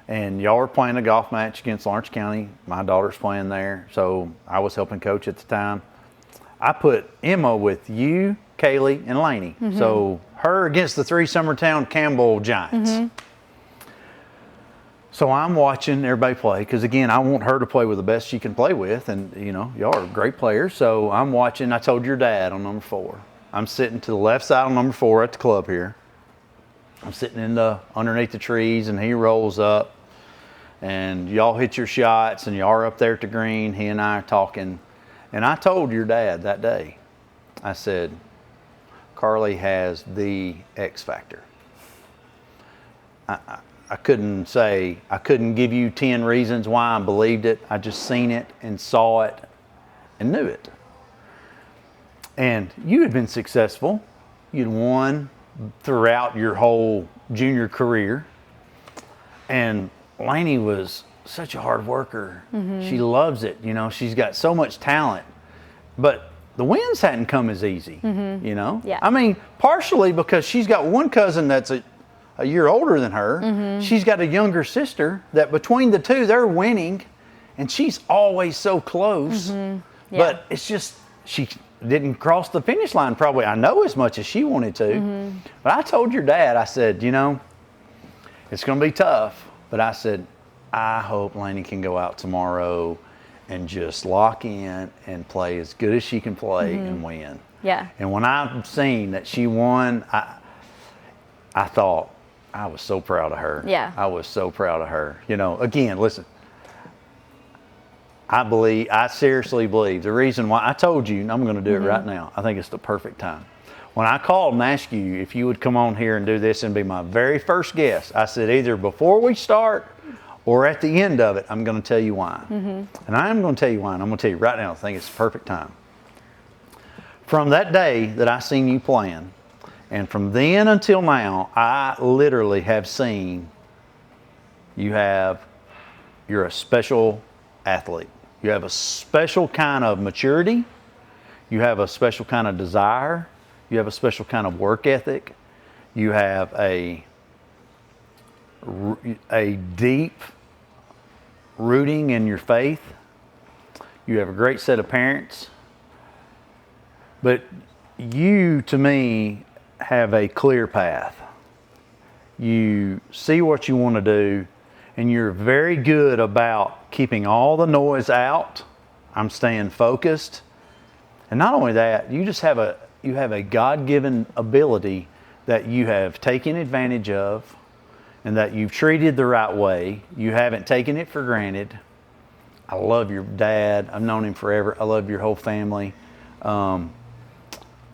And y'all were playing a golf match against Lawrence County. My daughter's playing there. So I was helping coach at the time. I put Emma with you, Kaylee, and Laney. Mm-hmm. So her against the 3 Summertown Campbell Giants. Mm-hmm. So I'm watching everybody play because, again, I want her to play with the best she can play with. And, y'all are great players. So I'm watching. I told your dad on number 4. I'm sitting to the left side on number 4 at the club here. I'm sitting underneath the trees, and he rolls up. And y'all hit your shots, and y'all are up there at the green. He and I are talking. And I told your dad that day, I said, Karlie has the X factor. I couldn't give you 10 reasons why I believed it. I just seen it and saw it and knew it. And you had been successful. You'd won throughout your whole junior career. And Lainey was such a hard worker. She loves it. You know, she's got so much talent. But the wins hadn't come as easy, you know? Yeah. I mean, partially because she's got one cousin that's a year older than her. She's got a younger sister that between the two, they're winning. And she's always so close. Yeah. But it's just, she didn't cross the finish line probably, I know, as much as she wanted to. But I told your dad, I said, you know, it's going to be tough. But I said, I hope Lainey can go out tomorrow and just lock in and play as good as she can play and win. Yeah. And when I've seen that she won, I thought, I was so proud of her. Yeah. I was so proud of her. You know, again, listen, I seriously believe the reason why I told you, and I'm going to do it right now, I think it's the perfect time. When I called and asked you if you would come on here and do this and be my very first guest, I said either before we start or at the end of it, I'm going to tell you why. And I am going to tell you why, and I'm going to tell you right now, I think it's the perfect time. From that day that I seen you playing, and from then until now, I literally have seen you're a special athlete. You have a special kind of maturity. You have a special kind of desire. You have a special kind of work ethic. You have a deep rooting in your faith. You have a great set of parents. But you, to me, have a clear path. You see what you want to do, and you're very good about keeping all the noise out. I'm staying focused. And not only that, you have a God-given ability that you have taken advantage of and that you've treated the right way. You haven't taken it for granted. I love your dad. I've known him forever. I love your whole family.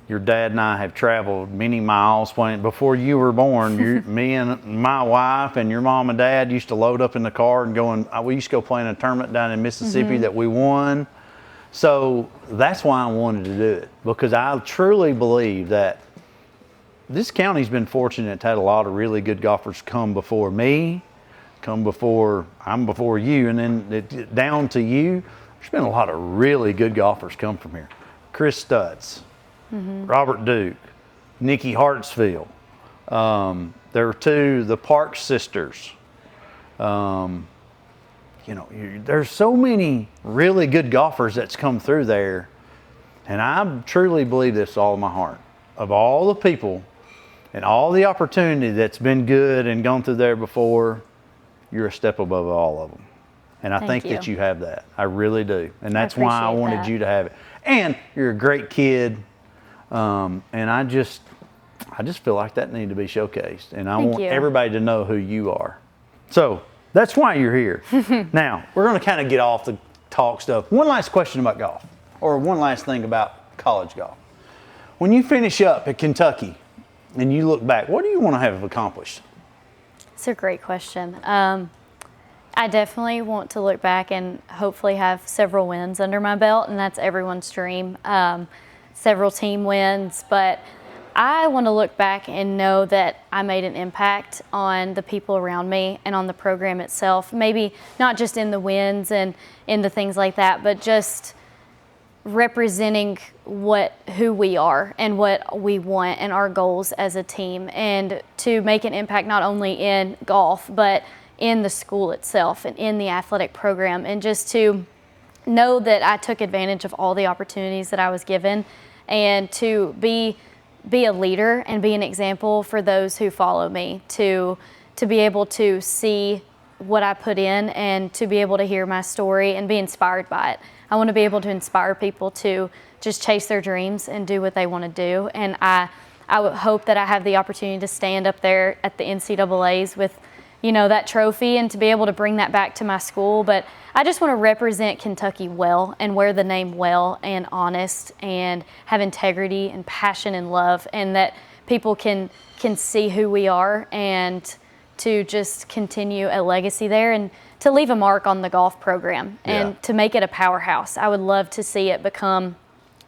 Your dad and I have traveled many miles. Before you were born, me and my wife and your mom and dad used to load up in the car and we used to go play in a tournament down in Mississippi that we won. So that's why I wanted to do it, because I truly believe that this county's been fortunate to have a lot of really good golfers come before me, I'm before you, and then down to you. There's been a lot of really good golfers come from here. Chris Stutz, Robert Duke, Nikki Hartsfield. There were the Parks sisters. You know, there's so many really good golfers that's come through there. And I truly believe this with all of my heart. Of all the people and all the opportunity that's been good and gone through there before, you're a step above all of them. And I think that you have that. I really do. And that's why I wanted you to have it. And you're a great kid. And I just feel like that needed to be showcased. And I want everybody to know who you are. So that's why you're here. Now, we're going to kind of get off the talk stuff. One last question about golf, or one last thing about college golf. When you finish up at Kentucky and you look back, what do you want to have accomplished? It's a great question. I definitely want to look back and hopefully have several wins under my belt, and that's everyone's dream. Several team wins, but I want to look back and know that I made an impact on the people around me and on the program itself. Maybe not just in the wins and in the things like that, but just representing who we are and what we want and our goals as a team, and to make an impact not only in golf but in the school itself and in the athletic program, and just to know that I took advantage of all the opportunities that I was given, and to be a leader and be an example for those who follow me, to be able to see what I put in and to be able to hear my story and be inspired by it. I want to be able to inspire people to just chase their dreams and do what they want to do. And I would hope that I have the opportunity to stand up there at the NCAAs with, that trophy, and to be able to bring that back to my school. But I just want to represent Kentucky well and wear the name well and honest and have integrity and passion and love, and that people can see who we are, and to just continue a legacy there and to leave a mark on the golf program and to make it a powerhouse. I would love to see it become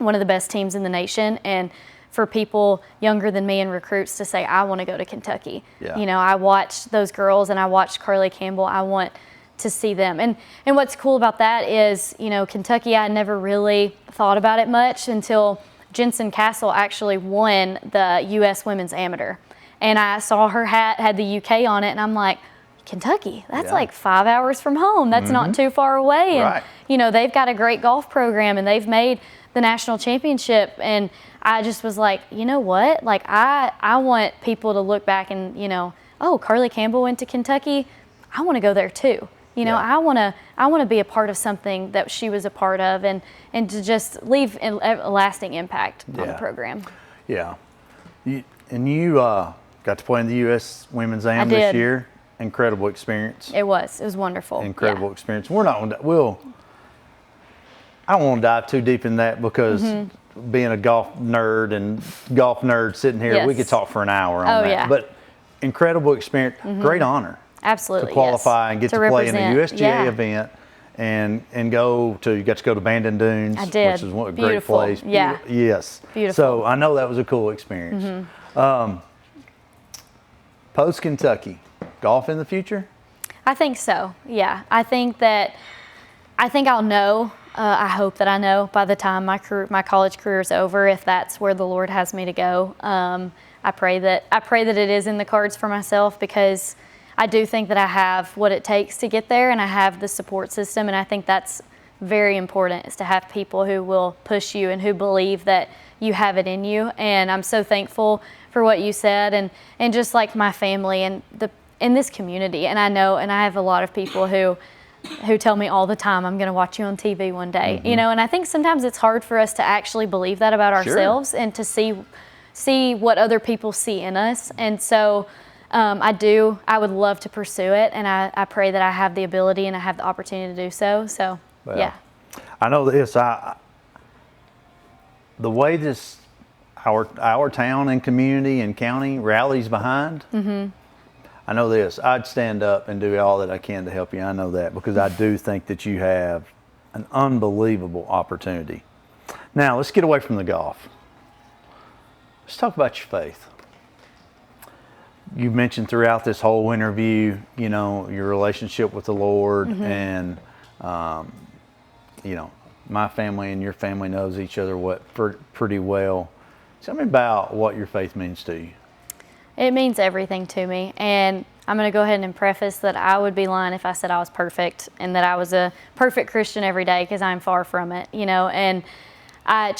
one of the best teams in the nation. And for people younger than me and recruits to say, I want to go to Kentucky. Yeah. You know, I watched those girls and I watched Karlie Campbell. I want to see them. And what's cool about that is, you know, Kentucky, I never really thought about it much until Jensen Castle actually won the U.S. Women's Amateur. And I saw her hat had the UK on it, and I'm like, Kentucky, that's like 5 hours from home. That's not too far away. And, you know, they've got a great golf program, and they've made the national championship. And I just was like, you know what? Like, I want people to look back and, you know, oh, Karlie Campbell went to Kentucky. I want to go there too. You know, I want to be a part of something that she was a part of, and to just leave a lasting impact on the program. Yeah. You got to play in the U.S. Women's Am this year. Incredible experience. It was wonderful. Incredible experience. I don't want to dive too deep in that because being a golf nerd sitting here, we could talk for an hour on that. Yeah. But incredible experience, great honor. Absolutely. To qualify and get to play in a USGA event and you got to go to Bandon Dunes, I did. which is a great place. Yeah. Yes. Beautiful. So I know that was a cool experience. Post Kentucky, golf in the future? I think so. Yeah. I think I'll know. I hope that I know by the time my college career is over, if that's where the Lord has me to go. I pray that it is in the cards for myself, because I do think that I have what it takes to get there, and I have the support system, and I think that's very important, is to have people who will push you and who believe that you have it in you. And I'm so thankful for what you said, and just like my family and in this community. And I know, and I have a lot of people who tell me all the time, I'm going to watch you on TV one day, you know, and I think sometimes it's hard for us to actually believe that about ourselves and to see what other people see in us. And so I would love to pursue it, and I pray that I have the ability and I have the opportunity to do so. So, yeah. I know this, the way our town and community and county rallies behind, I know this, I'd stand up and do all that I can to help you. I know that, because I do think that you have an unbelievable opportunity. Now, let's get away from the golf. Let's talk about your faith. You mentioned throughout this whole interview, you know, your relationship with the Lord, and, you know, my family and your family knows each other pretty well. Tell me about what your faith means to you. It means everything to me, and I'm going to go ahead and preface that I would be lying if I said I was perfect and that I was a perfect Christian every day, because I'm far from it, you know. And I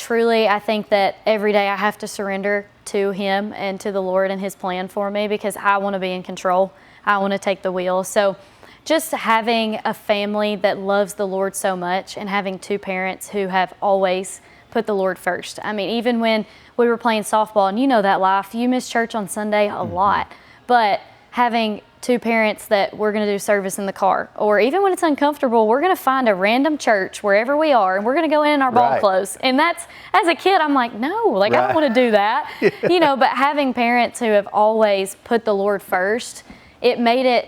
think that every day I have to surrender to Him and to the Lord and His plan for me, because I want to be in control. I want to take the wheel. So just having a family that loves the Lord so much, and having two parents who have always put the Lord first. I mean, even when we were playing softball, and you know that life, you miss church on Sunday a lot, but having two parents that we're going to do service in the car, or even when it's uncomfortable, we're going to find a random church wherever we are, and we're going to go in our ball clothes. And that's, as a kid, I'm like, no, like I don't want to do that, you know. But having parents who have always put the Lord first, it made it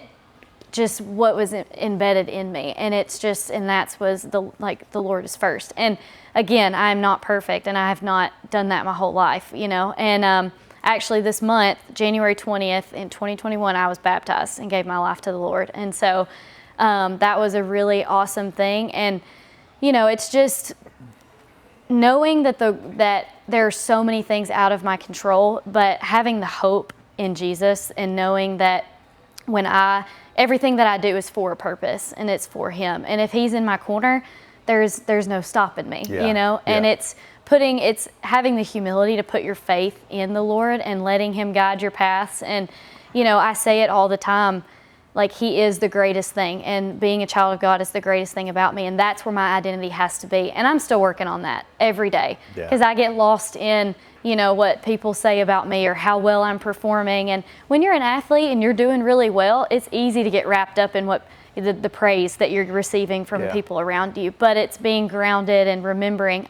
just what was embedded in me. And it's just, and that was the Lord is first. And again, I'm not perfect, and I have not done that my whole life, you know. And actually this month, January 20th in 2021, I was baptized and gave my life to the Lord. And so that was a really awesome thing. And, you know, it's just knowing that there are so many things out of my control, but having the hope in Jesus, and knowing that everything that I do is for a purpose, and it's for Him. And if He's in my corner, there's no stopping me, you know. And it's having the humility to put your faith in the Lord and letting Him guide your paths. And, you know, I say it all the time, like, He is the greatest thing, and being a child of God is the greatest thing about me, and that's where my identity has to be. And I'm still working on that every day, because I get lost in, you know, what people say about me or how well I'm performing. And when you're an athlete and you're doing really well, it's easy to get wrapped up in what the praise that you're receiving from the people around you. But it's being grounded and remembering,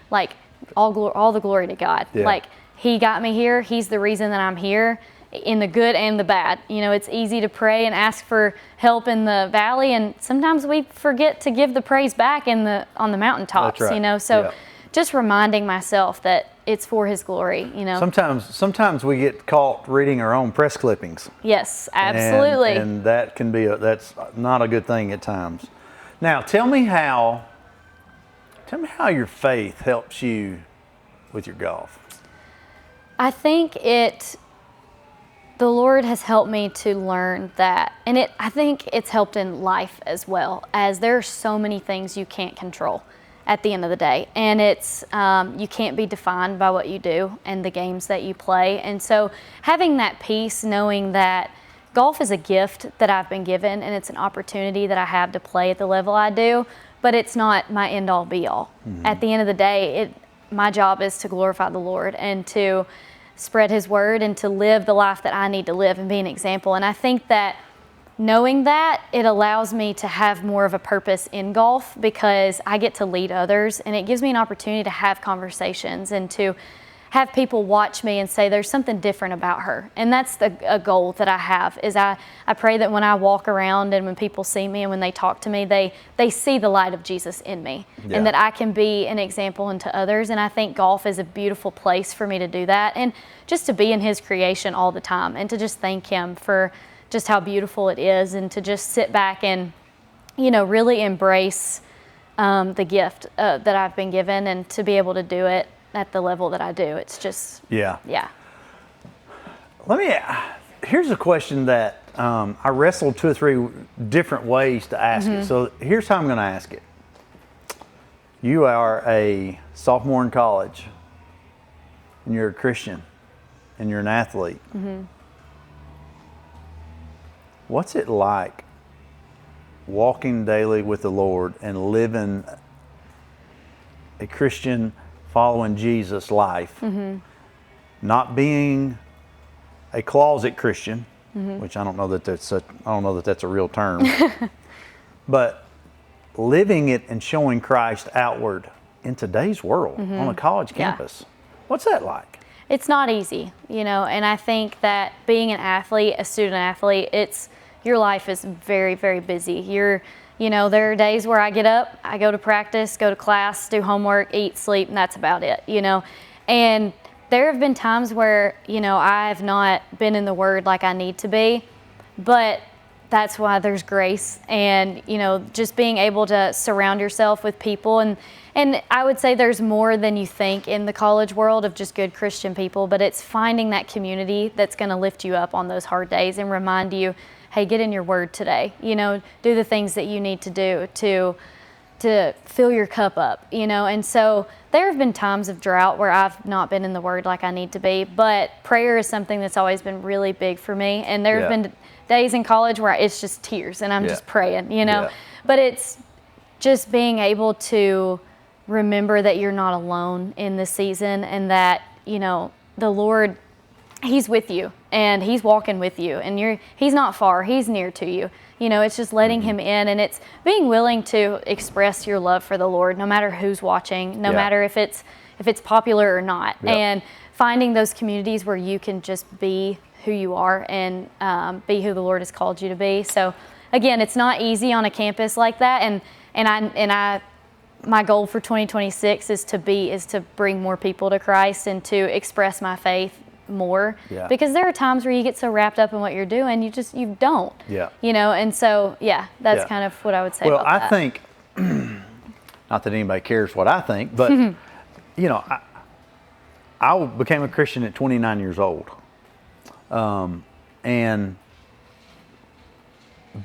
like, all the glory to God. Like, He got me here. He's the reason that I'm here, in the good and the bad. You know, it's easy to pray and ask for help in the valley, and sometimes we forget to give the praise back on the mountaintops. You know, so just reminding myself that it's for His glory, you know. Sometimes we get caught reading our own press clippings. Yes, absolutely. And that can be that's not a good thing at times. Now, tell me how your faith helps you with your golf. I think the Lord has helped me to learn that, and I think it's helped in life as well, as there are so many things you can't control at the end of the day, and it's you can't be defined by what you do and the games that you play. And so having that peace, knowing that golf is a gift that I've been given, and it's an opportunity that I have to play at the level I do, but it's not my end all be all. At the end of the day, my job is to glorify the Lord and to spread His word and to live the life that I need to live and be an example. And I think that knowing that, it allows me to have more of a purpose in golf, because I get to lead others, and it gives me an opportunity to have conversations and to have people watch me and say there's something different about her. And that's a goal that I have, is I pray that when I walk around and when people see me and when they talk to me, they see the light of Jesus in me, and that I can be an example unto others. And I think golf is a beautiful place for me to do that, and just to be in His creation all the time, and to just thank Him for just how beautiful it is, and to just sit back and, you know, really embrace the gift that I've been given, and to be able to do it at the level that I do. It's just, yeah. Here's a question that I wrestled 2 or 3 different ways to ask it. So here's how I'm going to ask it. You are a sophomore in college, and you're a Christian, and you're an athlete. What's it like walking daily with the Lord and living a Christian, following Jesus life, not being a closet Christian, which I don't know that that's a real term, but living it and showing Christ outward in today's world on a college campus? What's that like? It's not easy, you know, and I think that being an athlete, a student athlete, your life is very, very busy. You know, there are days where I get up, I go to practice, go to class, do homework, eat, sleep, and that's about it, you know. And there have been times where, you know, I've not been in the Word like I need to be, but that's why there's grace, and, you know, just being able to surround yourself with people. And I would say there's more than you think in the college world of just good Christian people, but it's finding that community that's going to lift you up on those hard days and remind you, hey, get in your Word today, you know, do the things that you need to do to fill your cup up, you know. And so there have been times of drought where I've not been in the Word like I need to be, but prayer is something that's always been really big for me. And there have been days in college where it's just tears and I'm just praying, you know. But it's just being able to remember that you're not alone in this season, and that, you know, the Lord, He's with you and He's walking with you, and He's not far, He's near to you. You know, it's just letting Him in, and it's being willing to express your love for the Lord, no matter who's watching, no matter if it's popular or not, and finding those communities where you can just be who you are and be who the Lord has called you to be. So again, it's not easy on a campus like that, and my goal for 2026 is to bring more people to Christ and to express my faith more, because there are times where you get so wrapped up in what you're doing, you don't, you know. And so that's kind of what I would say. Well, about that. I think not that anybody cares what I think, but you know, I became a Christian at 29 years old, and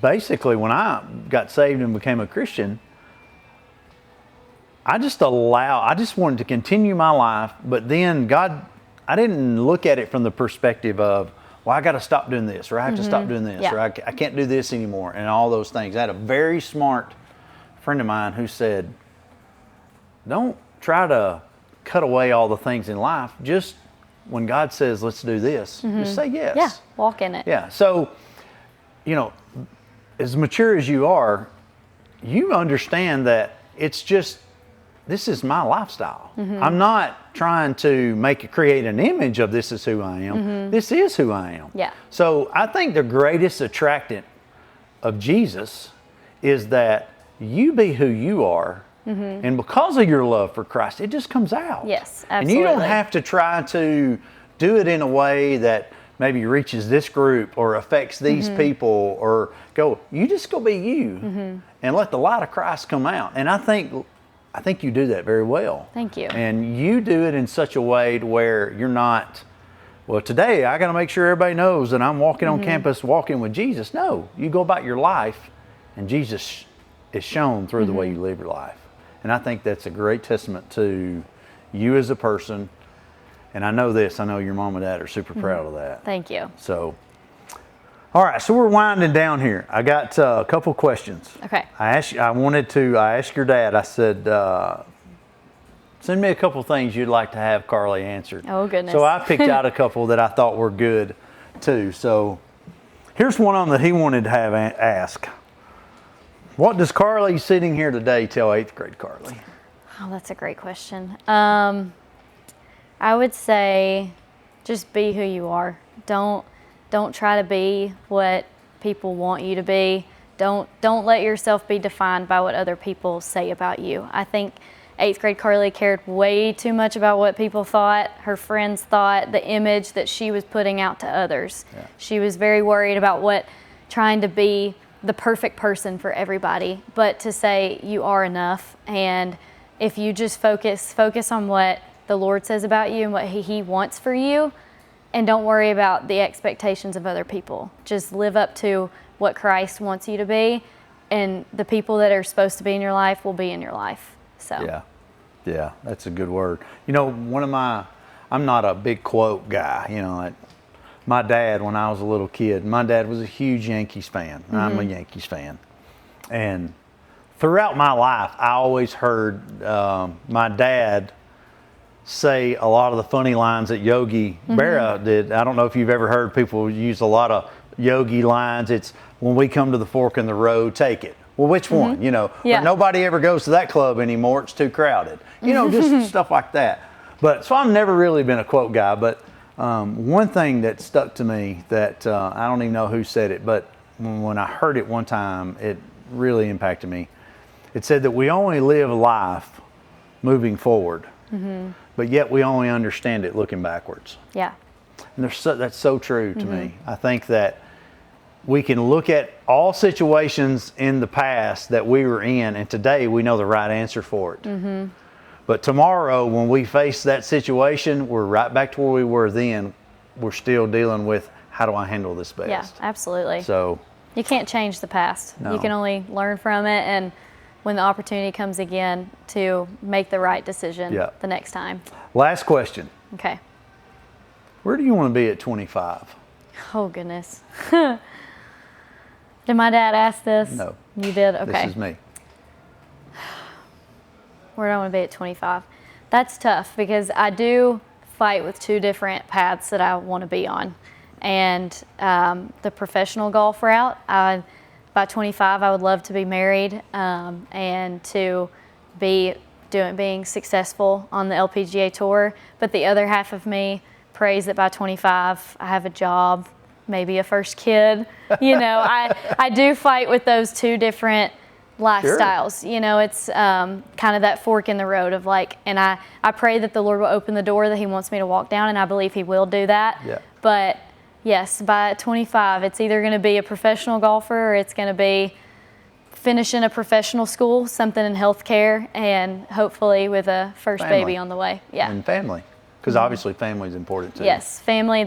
basically when I got saved and became a Christian, I just wanted to continue my life, but then I didn't look at it from the perspective of, well, I got to stop doing this, or I have to stop doing this, or I can't do this anymore, and all those things. I had a very smart friend of mine who said, don't try to cut away all the things in life. Just when God says, let's do this, just say yes. Yeah, walk in it. Yeah, so, you know, as mature as you are, you understand that it's just, this is my lifestyle. I'm not trying to create an image of this is who I am. This is who I am. Yeah. So I think the greatest attractant of Jesus is that you be who you are, And because of your love for Christ, it just comes out. Yes, And absolutely. you don't have to try to do it in a way that maybe reaches this group or affects these people, or you just go be you and let the light of Christ come out. And I think you do that very well. Thank you. And you do it in such a way to where you're not, well, today I got to make sure everybody knows that I'm walking on campus, walking with Jesus. No, you go about your life and Jesus is shown through the way you live your life. And I think that's a great testament to you as a person. And I know your mom and dad are super proud of that. Thank you. So, all right, so we're winding down here. I got a couple questions. Okay. I asked your dad, I said, send me a couple things you'd like to have Karlie answered. Oh, goodness. So I picked out a couple that I thought were good too. So here's one of them that he wanted to have ask. What does Karlie sitting here today tell 8th grade Karlie? Oh, that's a great question. I would say just be who you are. Don't try to be what people want you to be. Don't let yourself be defined by what other people say about you. I think 8th grade Karlie cared way too much about what people thought, her friends thought, the image that she was putting out to others. Yeah. She was very worried about trying to be the perfect person for everybody, but to say you are enough. And if you just focus on what the Lord says about you and what He wants for you, and don't worry about the expectations of other people. Just live up to what Christ wants you to be, and the people that are supposed to be in your life will be in your life. So yeah, that's a good word. I'm not a big quote guy. My dad, when I was a little kid, my dad was a huge Yankees fan. I'm a Yankees fan, and throughout my life, I always heard my dad say a lot of the funny lines that Yogi Berra did. I don't know if you've ever heard people use a lot of Yogi lines. It's, when we come to the fork in the road, take it. Well, which one? But nobody ever goes to that club anymore. It's too crowded. Just stuff like that. But so I've never really been a quote guy. But one thing that stuck to me that I don't even know who said it, but when I heard it one time, it really impacted me. It said that we only live life moving forward. But yet we only understand it looking backwards. Yeah. And that's so true to me. I think that we can look at all situations in the past that we were in, and today we know the right answer for it. But tomorrow, when we face that situation, we're right back to where we were then. We're still dealing with, how do I handle this best? Yeah, absolutely. So you can't change the past. No. You can only learn from it, and when the opportunity comes again, to make the right decision the next time. Last question. Okay. Where do you want to be at 25? Oh, goodness. Did my dad ask this? No. You did? Okay. This is me. Where do I want to be at 25? That's tough, because I do fight with two different paths that I want to be on. And the professional golf route, by 25, I would love to be married and to be being successful on the LPGA Tour. But the other half of me prays that by 25, I have a job, maybe a first kid. I do fight with those two different lifestyles. Sure. It's kind of that fork in the road of and I pray that the Lord will open the door that He wants me to walk down, and I believe He will do that. Yeah. But yes, by 25, it's either going to be a professional golfer, or it's going to be finishing a professional school, something in healthcare, and hopefully with a first baby on the way. Yeah. And family, because obviously family is important too. Yes, family.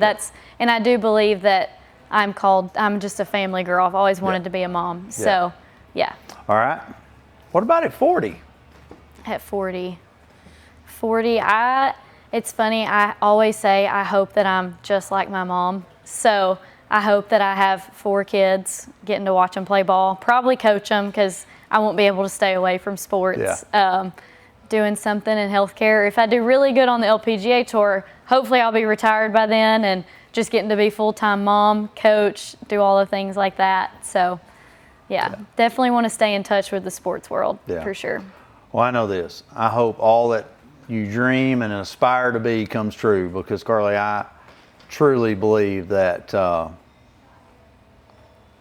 And I do believe that I'm just a family girl. I've always wanted to be a mom. So, yeah. All right. What about at 40? At 40, it's funny. I always say I hope that I'm just like my mom. So I hope that I have 4 kids, getting to watch them play ball, probably coach them, because I won't be able to stay away from sports. Yeah. Doing something in healthcare. If I do really good on the LPGA Tour, hopefully I'll be retired by then and just getting to be full-time mom, coach, do all the things like that. So, definitely want to stay in touch with the sports world for sure. Well, I know this. I hope all that you dream and aspire to be comes true, because Karlie, I truly believe that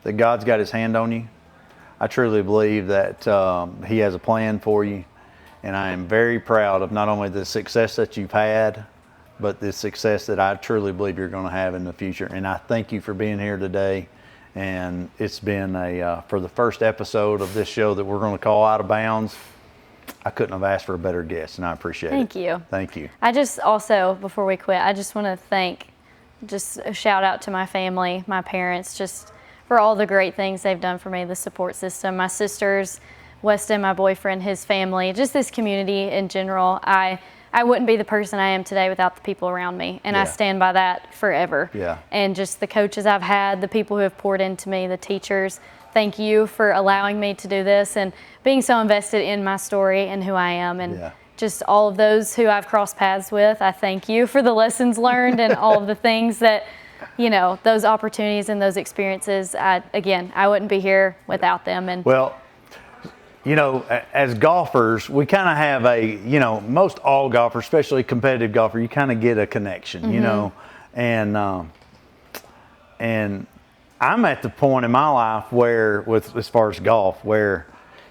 that God's got His hand on you. I truly believe that He has a plan for you, And I am very proud of not only the success that you've had, but the success that I truly believe you're going to have in the future. And I thank you for being here today. And it's been for the first episode of this show that we're going to call Out of Bounds, I couldn't have asked for a better guest, and I appreciate it. Thank you. Thank you. I just also, before we quit, I just want to just a shout out to my family, my parents, just for all the great things they've done for me, the support system, my sisters, Weston, my boyfriend, his family, just this community in general. I wouldn't be the person I am today without the people around me, and I stand by that forever. Yeah. And just the coaches I've had, the people who have poured into me, the teachers, thank you for allowing me to do this and being so invested in my story and who I am. And just all of those who I've crossed paths with, I thank you for the lessons learned and all of the things that, you know, those opportunities and those experiences. I wouldn't be here without them. And well, you know, as golfers, we kind of have most all golfers, especially competitive golfer, you kind of get a connection, you know, and I'm at the point in my life where, as far as golf, where,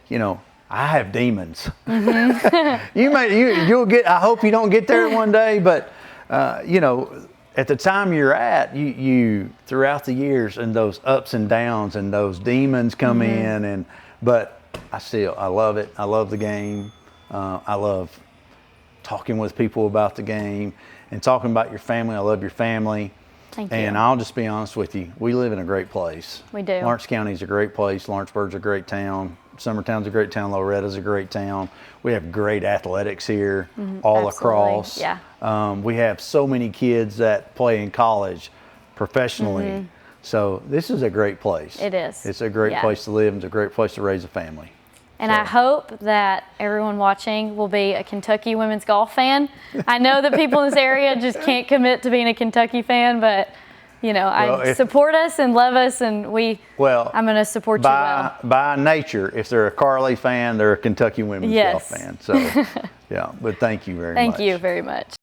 you know, I have demons. You'll get. I hope you don't get there one day, but you know, at the time you're at, you throughout the years and those ups and downs and those demons come in, but I love it. I love the game. I love talking with people about the game and talking about your family. I love your family. Thank you. And I'll just be honest with you. We live in a great place. We do. Lawrence County's a great place. Lawrenceburg's a great town. Summertown's a great town. Loretta's a great town. We have great athletics here all across. Yeah. We have so many kids that play in college professionally. So this is a great place. It is. It's a great place to live. It's a great place to raise a family. And I hope that everyone watching will be a Kentucky women's golf fan. I know that people in this area just can't commit to being a Kentucky fan, but you know, support us and love us, and I'm going to support you well. By nature, if they're a Karlie fan, they're a Kentucky women's golf fan. So, yeah, but thank you very much. Thank you very much.